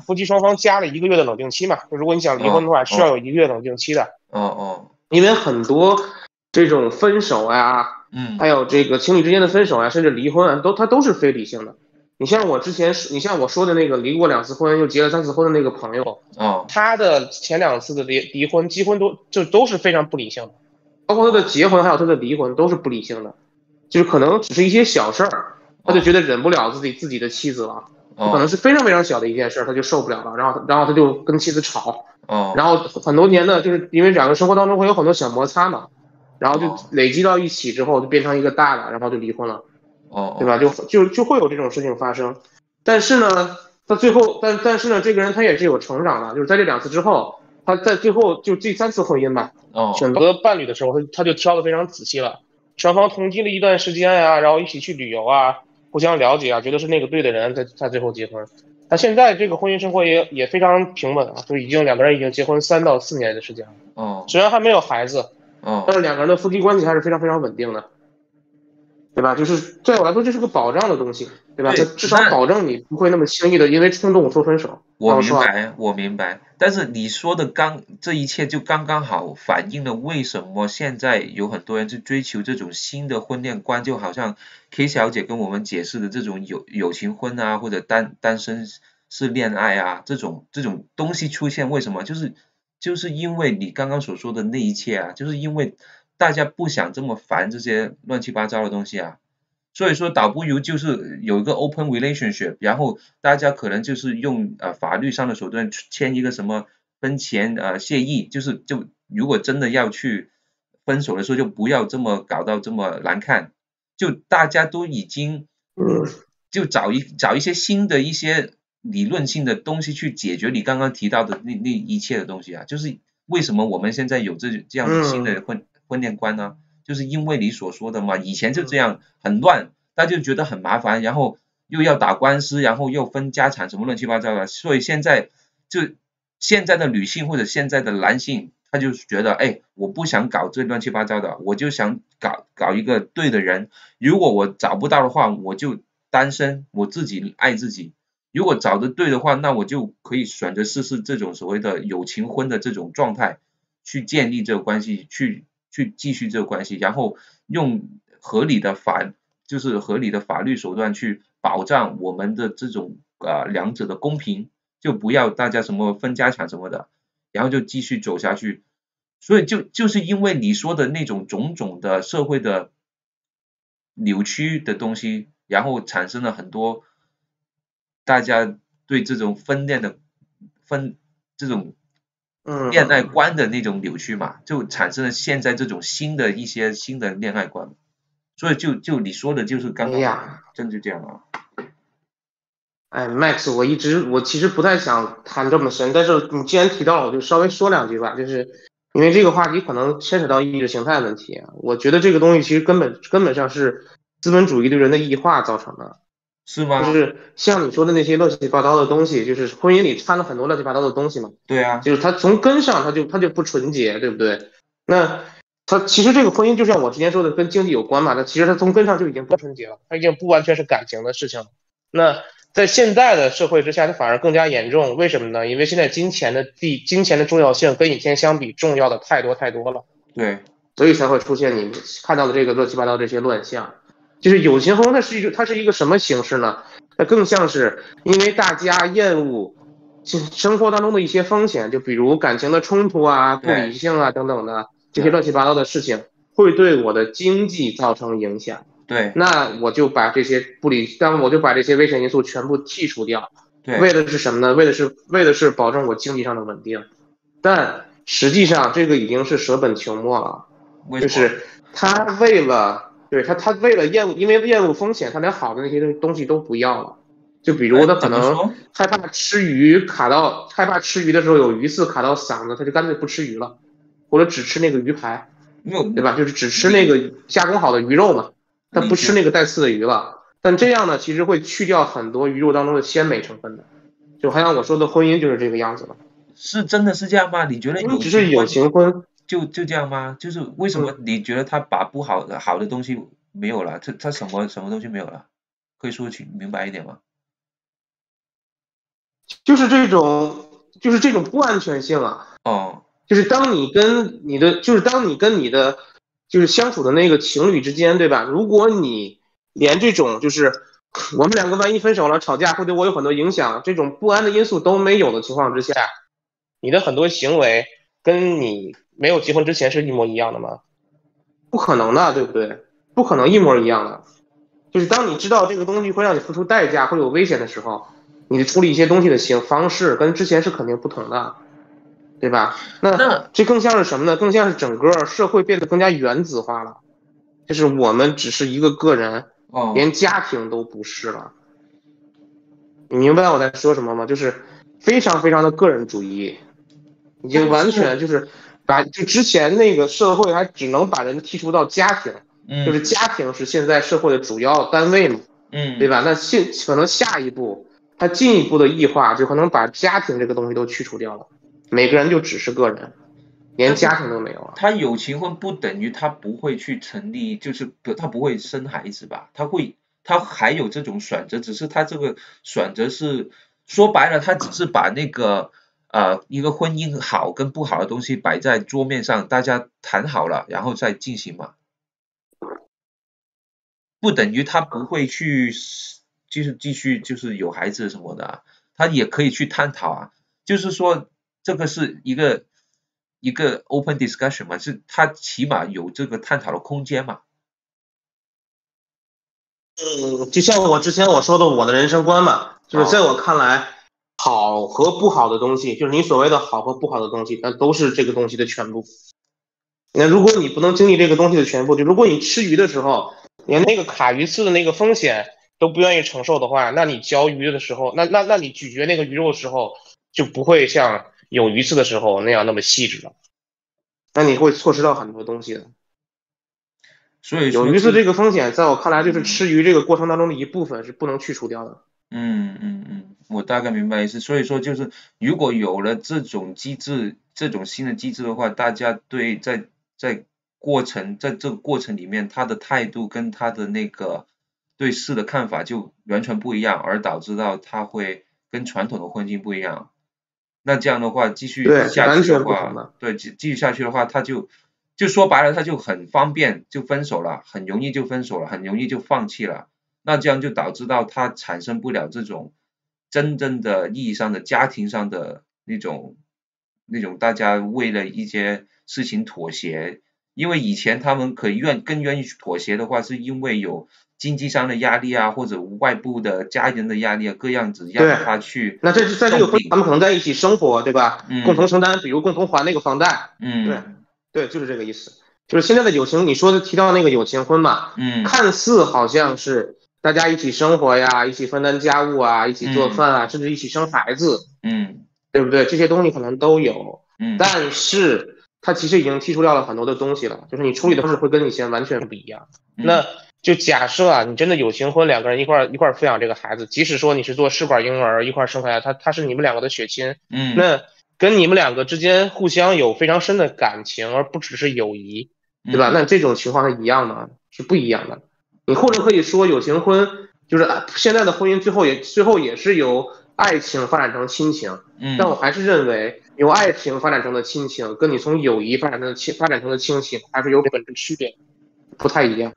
夫妻双方加了1个月的冷静期嘛，就如果你想离婚的话，需要有1个月冷静期的。因为很多这种分手啊，还有这个情侣之间的分手啊，甚至离婚啊，它都是非理性的。你像我说的那个离过2次婚又结了3次婚的那个朋友，他的前2次的离婚几乎都是非常不理性的，包括他的结婚还有他的离婚都是不理性的，就是可能只是一些小事儿，他就觉得忍不了自己的妻子了。可能是非常非常小的一件事，他就受不了了，然后他就跟妻子吵，然后很多年呢，就是因为两个生活当中会有很多小摩擦嘛，然后就累积到一起之后，就变成一个大的，然后就离婚了，对吧？就会有这种事情发生。但是呢，他最后，但是呢，这个人他也是有成长的，就是在这2次之后，他在最后就第3次婚姻吧，选择伴侣的时候，他就挑得非常仔细了，双方同居了一段时间呀，然后一起去旅游啊。互相了解啊，觉得是那个对的人，才最后结婚。他现在这个婚姻生活也非常平稳啊，就两个人已经结婚3到4年的时间了。虽然还没有孩子，但是两个人的夫妻关系还是非常非常稳定的。对吧？就是对我来说这是个保障的东西，对吧？对，它至少保证你不会那么轻易的因为冲动说分手。我明白，但是你说的这一切就刚刚好反映了为什么现在有很多人去追求这种新的婚恋观，就好像 K 小姐跟我们解释的这种有情婚啊，或者单身是恋爱啊，这种东西出现，为什么？就是因为你刚刚所说的那一切啊，就是因为大家不想这么烦这些乱七八糟的东西啊。所以说倒不如就是有一个 open relationship， 然后大家可能就是用法律上的手段签一个什么婚前协议，就如果真的要去分手的时候，就不要这么搞到这么难看，就大家都已经就找一些新的一些理论性的东西去解决你刚刚提到的那一切的东西啊，就是为什么我们现在有这样的新的婚恋观呢？就是因为你所说的嘛，以前就这样很乱，大家就觉得很麻烦，然后又要打官司，然后又分家产什么乱七八糟的，所以现在的女性或者现在的男性，他就觉得，哎，我不想搞这乱七八糟的，我就想搞一个对的人，如果我找不到的话，我就单身，我自己爱自己。如果找得对的话，那我就可以选择试试这种所谓的有情婚的这种状态，去建立这个关系，去继续这个关系，然后用合理的法律手段去保障我们的这种两者的公平，就不要大家什么分家产什么的，然后就继续走下去。所以就是因为你说的那种种种的社会的扭曲的东西，然后产生了很多大家对这种这种恋爱观的那种扭曲嘛，就产生了现在这种新的恋爱观。所以就你说的就是刚刚真就这样啊。哎 ，Max，我其实不太想谈这么深，但是你既然提到了，我就稍微说两句吧。就是因为这个话题可能牵扯到意识形态问题，我觉得这个东西其实根本上是资本主义对人的异化造成的。是吗？就是像你说的那些乱七八糟的东西，就是婚姻里掺了很多乱七八糟的东西嘛。对啊。就是它从根上它就不纯洁，对不对？那它其实这个婚姻就像我之前说的，跟经济有关嘛。那其实它从根上就已经不纯洁了，它已经不完全是感情的事情了。那在现在的社会之下，它反而更加严重。为什么呢？因为现在金钱的重要性跟以前相比重要的太多太多了。对，所以才会出现你看到的这个乱七八糟这些乱象。就是有情婚，它是一个什么形式呢？它更像是因为大家厌恶生活当中的一些风险，就比如感情的冲突啊、不理性啊等等的这些乱七八糟的事情，会对我的经济造成影响。对，那我就把这些危险因素全部剔除掉。对，为的是什么呢？为的是保证我经济上的稳定。但实际上这个已经是舍本求末了。就是他为了因为厌恶风险，他连好的那些东西都不要了。就比如他可能害怕吃鱼的时候有鱼刺卡到嗓子，他就干脆不吃鱼了，或者只吃那个鱼排，对吧？就是只吃那个加工好的鱼肉嘛，他不吃那个带刺的鱼了。但这样呢，其实会去掉很多鱼肉当中的鲜美成分的。就好像我说的婚姻就是这个样子了。是真的是这样吗？你觉得只是有情婚就这样吗？就是为什么你觉得他把不好的东西没有了？他什么东西没有了？可以说明白一点吗？就是这种不安全性啊。哦。就是当你跟你的就是相处的那个情侣之间，对吧？如果你连这种就是我们两个万一分手了、吵架会对我有很多影响，这种不安的因素都没有的情况之下，你的很多行为跟你没有结婚之前是一模一样的吗？不可能的，对不对？不可能一模一样的。就是当你知道这个东西会让你付出代价、会有危险的时候，你处理一些东西的方式跟之前是肯定不同的，对吧？那这更像是什么呢？更像是整个社会变得更加原子化了，就是我们只是一个个人，连家庭都不是了。你明白我在说什么吗？就是非常非常的个人主义，已经完全就是就之前那个社会还只能把人剔除到家庭，就是家庭是现在社会的主要单位嘛，对吧？那可能下一步它进一步的异化，就可能把家庭这个东西都去除掉了，每个人就只是个人。连家庭都没有啊。他有情婚不等于他不会去成立，就是他不会生孩子吧？他还有这种选择，只是他这个选择是说白了，他只是把那个一个婚姻好跟不好的东西摆在桌面上，大家谈好了，然后再进行嘛。不等于他不会去，就是继续就是有孩子什么的啊，他也可以去探讨啊。就是说，这个是一个 open discussion 嘛，是他起码有这个探讨的空间嘛。就像我之前说的我的人生观嘛，就是在我看来，好和不好的东西，就是你所谓的好和不好的东西，那都是这个东西的全部。那如果你不能经历这个东西的全部，就如果你吃鱼的时候，连那个卡鱼刺的那个风险都不愿意承受的话，那你嚼鱼的时候，那你咀嚼那个鱼肉的时候，就不会像有鱼刺的时候那样那么细致了。那你会错失到很多东西的。所以有鱼刺这个风险，在我看来就是吃鱼这个过程当中的一部分是不能去除掉的。我大概明白意思。所以说就是如果有了这种机制，这种新的机制的话，大家对在这个过程里面，他的态度跟他的那个对事的看法就完全不一样，而导致到他会跟传统的婚姻不一样。那这样的话继续下去的话，对，继续下去的话，他就说白了，他就很方便就分手了，很容易就分手了，很容易就放弃了。那这样就导致到他产生不了这种真正的意义上的家庭上的那种大家为了一些事情妥协。因为以前他们更愿意去妥协的话，是因为有经济上的压力啊，或者外部的家人的压力啊，各样子让他去。那这是在这个婚他们可能在一起生活，对吧？共同承担，比如共同还那个房贷。对，就是这个意思。就是现在的友情，你说的提到那个有情婚嘛，看似好像是大家一起生活呀，一起分担家务啊，一起做饭啊，甚至一起生孩子，对不对？这些东西可能都有，但是它其实已经剔除掉了很多的东西了，就是你处理的方式会跟以前完全不一样。那就假设啊，你真的有情婚，两个人一块抚养这个孩子，即使说你是做试管婴儿一块生下来，他是你们两个的血亲，那跟你们两个之间互相有非常深的感情，而不只是友谊，对吧？那这种情况是一样吗？是不一样的。你或者可以说有情婚就是现在的婚姻最后也是由爱情发展成亲情，但我还是认为由爱情发展成的亲情跟你从友谊发展成的亲情还是有本质区别，不太一样。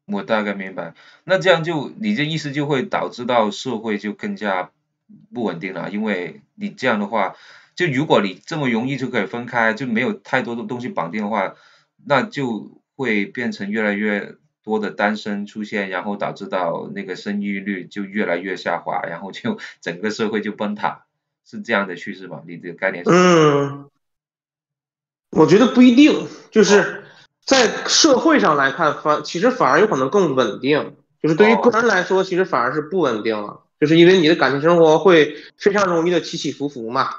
我大概明白。那这样你这意思就会导致到社会就更加不稳定了，因为你这样的话，就如果你这么容易就可以分开，就没有太多的东西绑定的话，那就会变成越来越多的单身出现，然后导致到那个生育率就越来越下滑，然后就整个社会就崩塌，是这样的趋势吗？你的概念是？我觉得不一定，就是在社会上来看，其实反而有可能更稳定，就是对于个人来说，其实反而是不稳定了。就是因为你的感情生活会非常容易的起起伏伏嘛，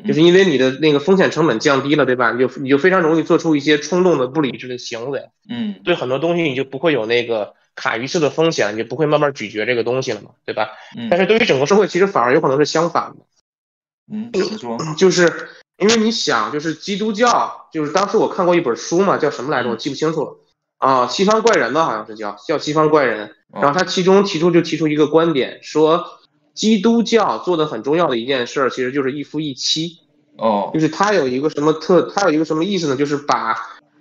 就是因为你的那个风险成本降低了，对吧？你就非常容易做出一些冲动的不理智的行为，对很多东西你就不会有那个卡鱼刺的风险，你就不会慢慢咀嚼这个东西了嘛，对吧？但是对于整个社会，其实反而有可能是相反的。怎么说？就是因为你想，就是基督教，就是当时我看过一本书嘛，叫什么来着？我记不清楚了。西方怪人吧，好像是叫西方怪人。然后他其中提出一个观点，说基督教做的很重要的一件事，其实就是一夫一妻。就是他有一个什么意思呢？就是把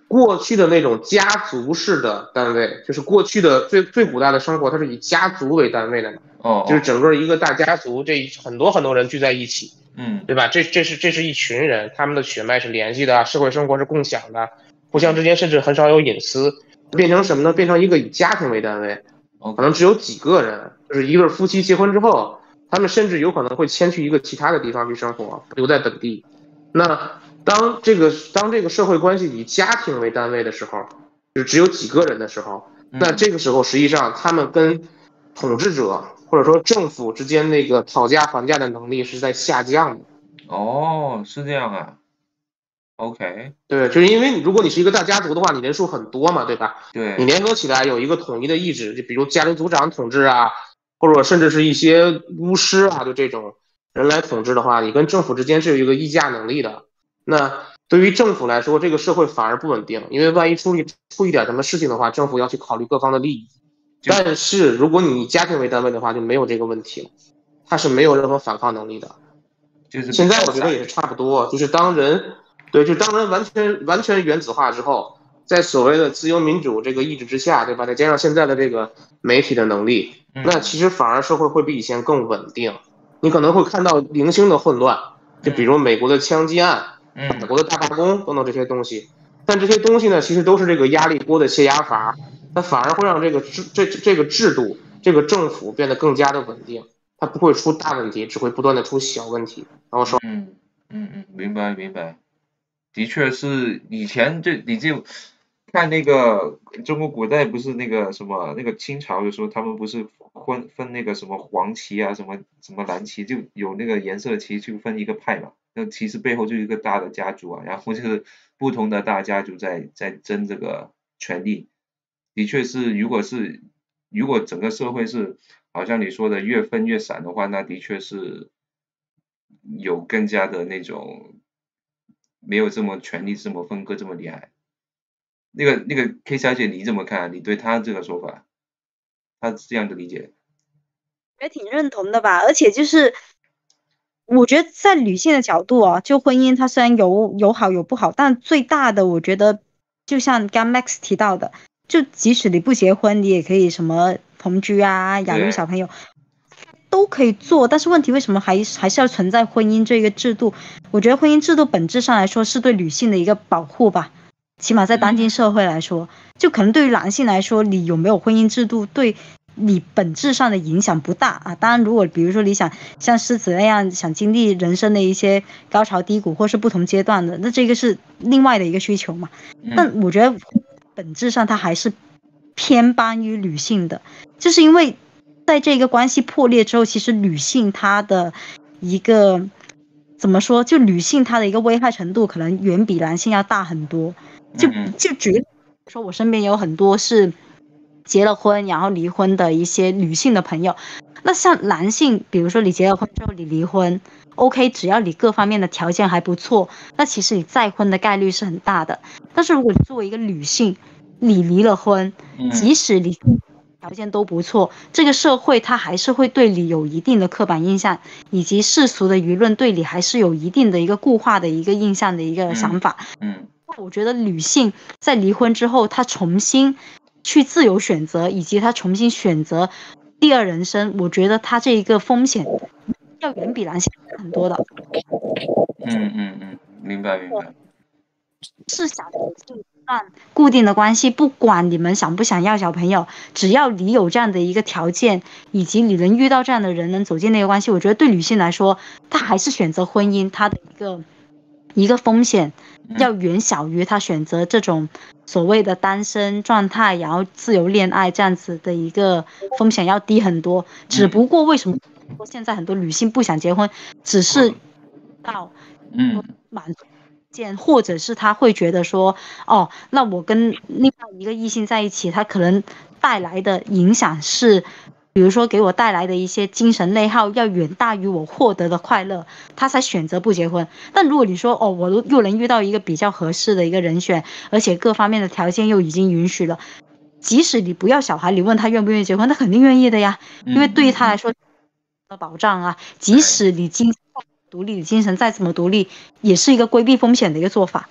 过去的那种家族式的单位，就是过去的最古代的生活，它是以家族为单位的嘛。就是整个一个大家族，这很多人聚在一起。对吧？这是一群人，他们的血脉是联系的，社会生活是共享的，互相之间甚至很少有隐私，变成什么呢？变成一个以家庭为单位，可能只有几个人，就是一对夫妻结婚之后，他们甚至有可能会迁去一个其他的地方去生活，留在本地。那当这个社会关系以家庭为单位的时候，就只有几个人的时候，那这个时候实际上他们跟统治者或者说政府之间那个讨价还价的能力是在下降的。是这样啊。OK。对，就是因为如果你是一个大家族的话，你人数很多嘛，对吧？对。你联合起来有一个统一的意志，就比如家庭族长统治啊，或者甚至是一些巫师啊，就这种人来统治的话，你跟政府之间是有一个议价能力的。那对于政府来说，这个社会反而不稳定，因为万一出一点什么事情的话，政府要去考虑各方的利益。但是如果你以家庭为单位的话，就没有这个问题了，它是没有任何反抗能力的。现在我觉得也是差不多，就是当人完全原子化之后，在所谓的自由民主这个意志之下，对吧？再加上现在的这个媒体的能力，那其实反而社会会比以前更稳定。你可能会看到零星的混乱，就比如美国的枪击案、法国的大罢工等等这些东西。但这些东西呢，其实都是这个压力锅的泄压阀，它反而会让这个制度、这个政府变得更加的稳定。它不会出大问题，只会不断的出小问题。然后说，明白，的确是以前你就看那个中国古代不是那个什么那个清朝的时候，他们不是分那个什么黄旗啊，什么蓝旗，就有那个颜色旗就分一个派嘛，那其实背后就一个大的家族啊，然后就是不同的大家族在争这个权利，的确是如果整个社会是好像你说的越分越散的话，那的确是有更加的那种没有这么权力这么分割这么厉害。那个 K 小姐你怎么看？你对她这个说法，她这样的理解？也挺认同的吧，而且就是我觉得在女性的角度啊，就婚姻它虽然有好有不好，但最大的我觉得就像刚 Max 提到的，就即使你不结婚，你也可以什么同居啊、养育小朋友都可以做，但是问题为什么还是要存在婚姻这个制度？我觉得婚姻制度本质上来说是对女性的一个保护吧，起码在当今社会来说，就可能对于男性来说，你有没有婚姻制度对你本质上的影响不大啊。当然，如果比如说你想像狮子那样想经历人生的一些高潮低谷或是不同阶段的，那这个是另外的一个需求嘛。但我觉得本质上它还是偏帮于女性的，就是因为在这个关系破裂之后，其实女性她的一个怎么说，就女性她的一个危害程度可能远比男性要大很多。就举例说，我身边有很多是结了婚然后离婚的一些女性的朋友。那像男性，比如说你结了婚之后你离婚 ，OK， 只要你各方面的条件还不错，那其实你再婚的概率是很大的。但是如果你作为一个女性，你离了婚，即使你条件都不错，这个社会它还是会对你有一定的刻板印象，以及世俗的舆论对你还是有一定的一个固化的一个印象的一个想法。我觉得女性在离婚之后，她重新去自由选择，以及她重新选择第二人生，我觉得她这一个风险要远比男性很多的。明白。是想一段固定的关系，不管你们想不想要小朋友，只要你有这样的一个条件，以及你能遇到这样的人，能走进那个关系，我觉得对女性来说，她还是选择婚姻，她的一个风险要远小于她选择这种所谓的单身状态，然后自由恋爱这样子的一个风险要低很多。只不过为什么现在很多女性不想结婚，只是到满足。或者是他会觉得说，哦，那我跟另外一个异性在一起，他可能带来的影响是，比如说给我带来的一些精神内耗要远大于我获得的快乐，他才选择不结婚。但如果你说，哦，我又能遇到一个比较合适的一个人选，而且各方面的条件又已经允许了，即使你不要小孩，你问他愿不愿意结婚，他肯定愿意的呀，因为对于他来说的保障啊，即使你独立，精神再怎么独立，也是一个规避风险的一个做法。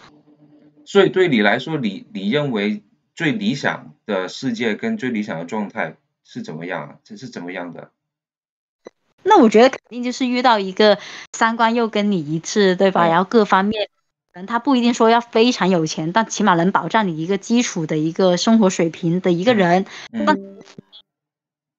所以对你来说，你认为最理想的世界跟最理想的状态是怎么样？这是怎么样的？那我觉得肯定就是遇到一个三观又跟你一致，对吧？然后各方面，可能他不一定说要非常有钱，但起码能保障你一个基础的一个生活水平的一个人。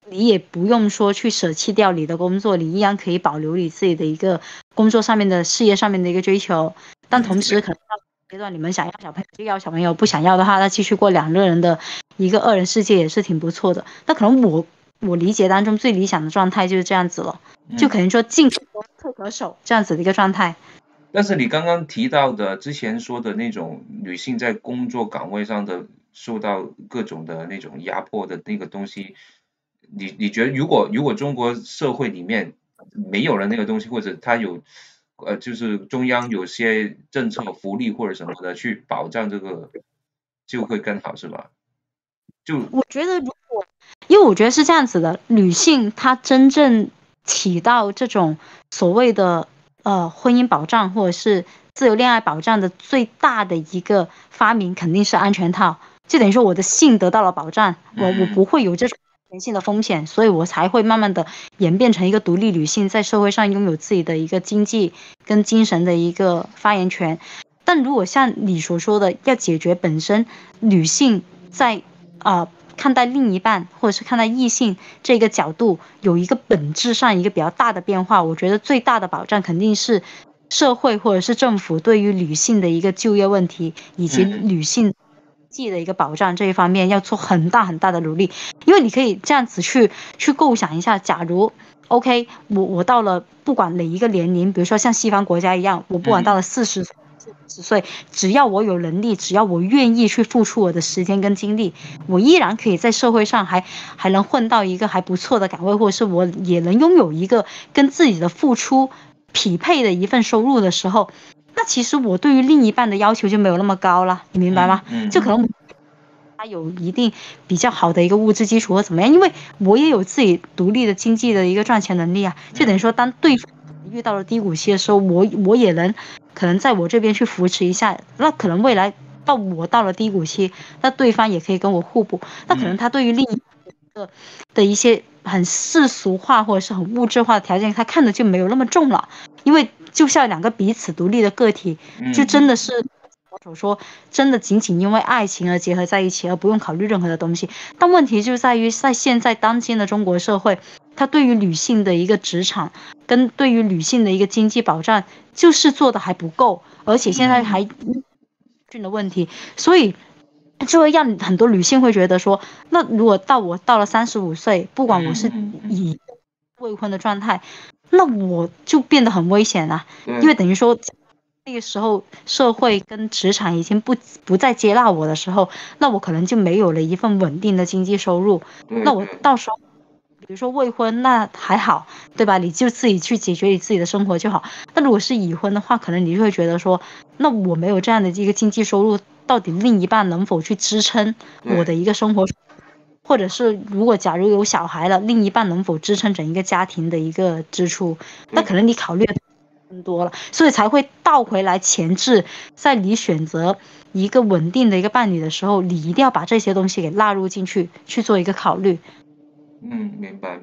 你也不用说去舍弃掉你的工作，你依然可以保留你自己的一个工作上面的事业上面的一个追求，但同时可能到阶段你们想要小朋友就要小朋友，不想要的话，那继续过两个人的一个二人世界也是挺不错的。那可能我理解当中最理想的状态就是这样子了，就可能说进可攻退可守这样子的一个状态。但是你刚刚提到的之前说的那种女性在工作岗位上的受到各种的那种压迫的那个东西，你觉得如果中国社会里面没有了那个东西，或者它有就是中央有些政策福利或者什么的去保障这个，就会更好，是吧？我觉得因为我觉得是这样子的，女性她真正起到这种所谓的婚姻保障或者是自由恋爱保障的最大的一个发明，肯定是安全套。就等于说我的性得到了保障，我不会有这种人性的风险，所以我才会慢慢的演变成一个独立女性，在社会上拥有自己的一个经济跟精神的一个发言权。但如果像你所说的，要解决本身女性在看待另一半或者是看待异性这个角度有一个本质上一个比较大的变化，我觉得最大的保障肯定是社会或者是政府对于女性的一个就业问题以及女性经济的一个保障这一方面要做很大很大的努力。因为你可以这样子去构想一下，假如 OK 我到了不管哪一个年龄，比如说像西方国家一样，我不管到了40岁，只要我有能力，只要我愿意去付出我的时间跟精力，我依然可以在社会上还能混到一个还不错的岗位，或者是我也能拥有一个跟自己的付出匹配的一份收入的时候，那其实我对于另一半的要求就没有那么高了，你明白吗？就可能他有一定比较好的一个物质基础或怎么样，因为我也有自己独立的经济的一个赚钱能力啊，就等于说当对方遇到了低谷期的时候，我也能可能在我这边去扶持一下，那可能未来我到了低谷期，那对方也可以跟我互补，那可能他对于另一个的一些很世俗化或者是很物质化的条件，他看的就没有那么重了，因为就像两个彼此独立的个体，就真的是我所说，真的仅仅因为爱情而结合在一起，而不用考虑任何的东西。但问题就在于，在现在当今的中国社会，它对于女性的一个职场跟对于女性的一个经济保障，就是做的还不够，而且现在还的问题，所以就会让很多女性会觉得说，那如果我到了35岁，不管我是以未婚的状态，那我就变得很危险了，因为等于说那个时候社会跟职场已经不再接纳我的时候，那我可能就没有了一份稳定的经济收入，那我到时候比如说未婚那还好，对吧？你就自己去解决你自己的生活就好。那如果是已婚的话，可能你就会觉得说，那我没有这样的一个经济收入，到底另一半能否去支撑我的一个生活？或者是如果假如有小孩了，另一半能否支撑整一个家庭的一个支出？那可能你考虑的更多了，所以才会倒回来前置，在你选择一个稳定的一个伴侣的时候，你一定要把这些东西给纳入进去，去做一个考虑。明白。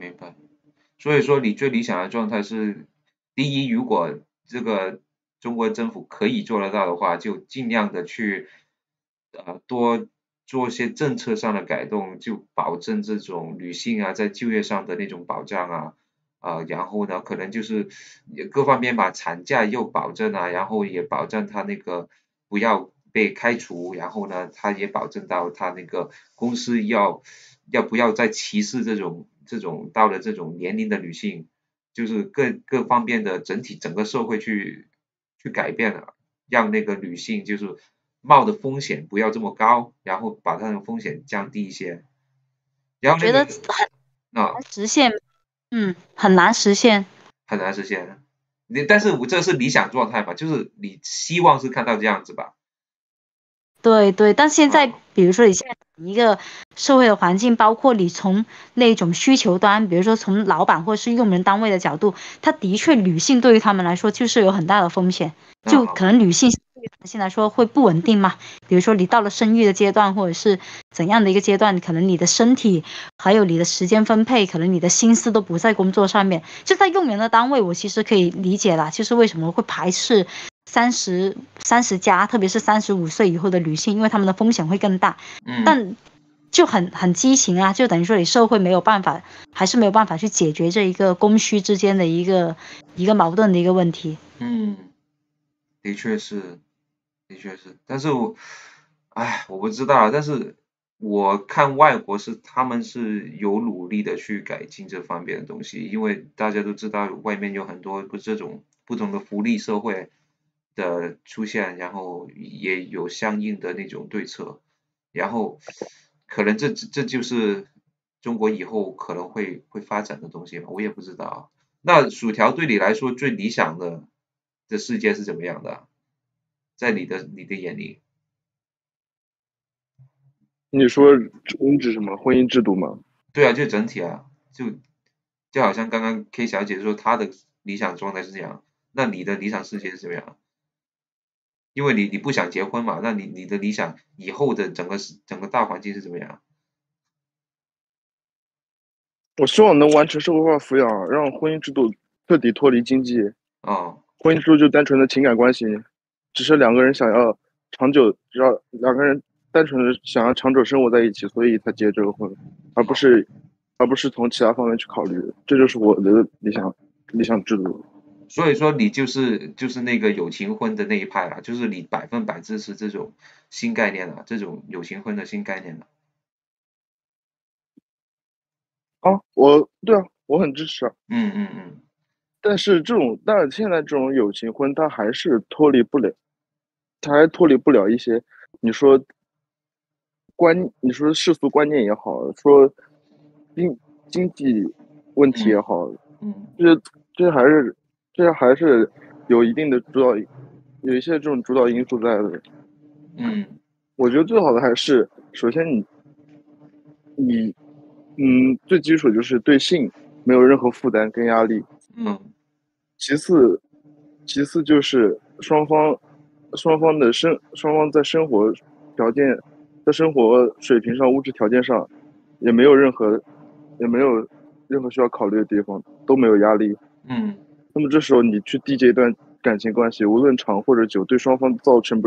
所以说你最理想的状态是，第一，如果这个中国政府可以做得到的话，就尽量的去多做一些政策上的改动，就保证这种女性啊在就业上的那种保障然后呢，可能就是各方面把产假又保证啊，然后也保证她那个不要被开除，然后呢，他也保证到他那个公司要不要再歧视这种到了这种年龄的女性，就是各方面的整个社会去改变了，让那个女性就是冒的风险不要这么高，然后把她的风险降低一些。然后觉得很难实现，很难实现。很难实现。但是这是理想状态吧，就是你希望是看到这样子吧。对，但现在比如说你现在一个社会的环境，包括你从那种需求端，比如说从老板或是用人单位的角度，他的确女性对于他们来说就是有很大的风险，就可能女性对于男性来说会不稳定嘛。比如说你到了生育的阶段，或者是怎样的一个阶段，可能你的身体还有你的时间分配，可能你的心思都不在工作上面。就在用人的单位，我其实可以理解啦，就是为什么会排斥30加，特别是35岁以后的女性，因为她们的风险会更大。但就很畸形啊，就等于说你社会没有办法，还是没有办法去解决这一个供需之间的一个矛盾的一个问题。的确是，但是我不知道，但是我看外国他们是有努力的去改进这方面的东西，因为大家都知道外面有很多这种不同的福利社会的出现，然后也有相应的那种对策，然后可能这就是中国以后可能会发展的东西吧，我也不知道。那薯条对你来说最理想的世界是怎么样的？在你的眼里？你说你指什么婚姻制度吗？对啊，就整体啊，就好像刚刚 K 小姐说她的理想状态是这样，那你的理想世界是怎么样？因为你不想结婚嘛，那你的理想以后的整个大环境是怎么样？我希望能完成社会化抚养，让婚姻制度彻底脱离经济。哦，婚姻制度就单纯的情感关系，只是两个人想要长久，只要两个人单纯的想要长久生活在一起，所以才结这个婚，而不是从其他方面去考虑。这就是我的理想制度。所以说你就是那个有情婚的那一派啊，就是你100%支持这种新概念了，这种有情婚的新概念了。啊，对啊，我很支持啊。但是现在这种有情婚，它还是脱离不了，它还脱离不了一些你说你说世俗观念也好，说经济问题也好，这还是有一定的有一些这种主导因素在的。我觉得最好的还是，首先你最基础就是对性没有任何负担跟压力。其次就是双方在生活条件、在生活水平上、物质条件上，也没有任何需要考虑的地方，都没有压力。那么这时候你去缔结一段感情关系，无论长或者久，对双方造成不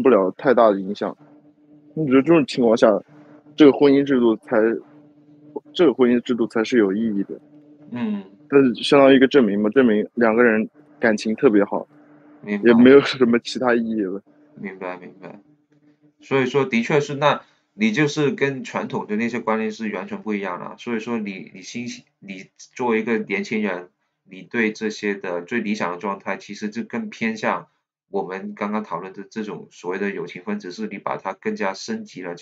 了太大的影响。我觉得这种情况下，这个婚姻制度才是有意义的。它相当于一个证明嘛，证明两个人感情特别好，也没有什么其他意义了。明白。所以说，的确是，那你就是跟传统的那些观念是完全不一样的。所以说你作为一个年轻人，你对这些的最理想的状态，其实就更偏向我们刚刚讨论的这种所谓的有情婚，只是你把它更加升级了，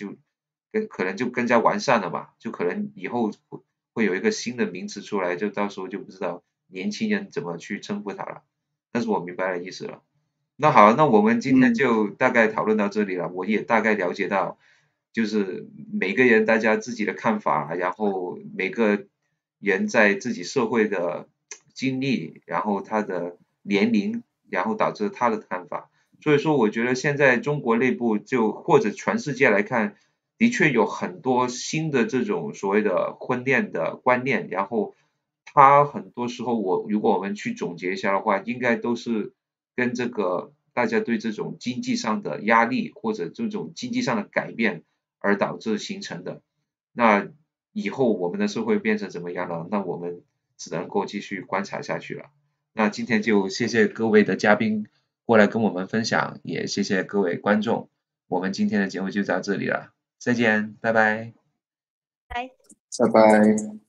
可能就更加完善了吧，就可能以后会有一个新的名词出来，就到时候就不知道年轻人怎么去称呼它了。但是我明白了意思了。那好，那我们今天就大概讨论到这里了。我也大概了解到，就是每个人大家自己的看法，然后每个人在自己社会的经历，然后他的年龄，然后导致他的看法。所以说，我觉得现在中国内部或者全世界来看，的确有很多新的这种所谓的婚恋的观念，然后它很多时候如果我们去总结一下的话，应该都是跟这个大家对这种经济上的压力或者这种经济上的改变而导致形成的。那以后我们的社会变成怎么样了？那我们只能够继续观察下去了。那今天就谢谢各位的嘉宾过来跟我们分享，也谢谢各位观众。我们今天的节目就到这里了，再见，拜拜。拜拜拜。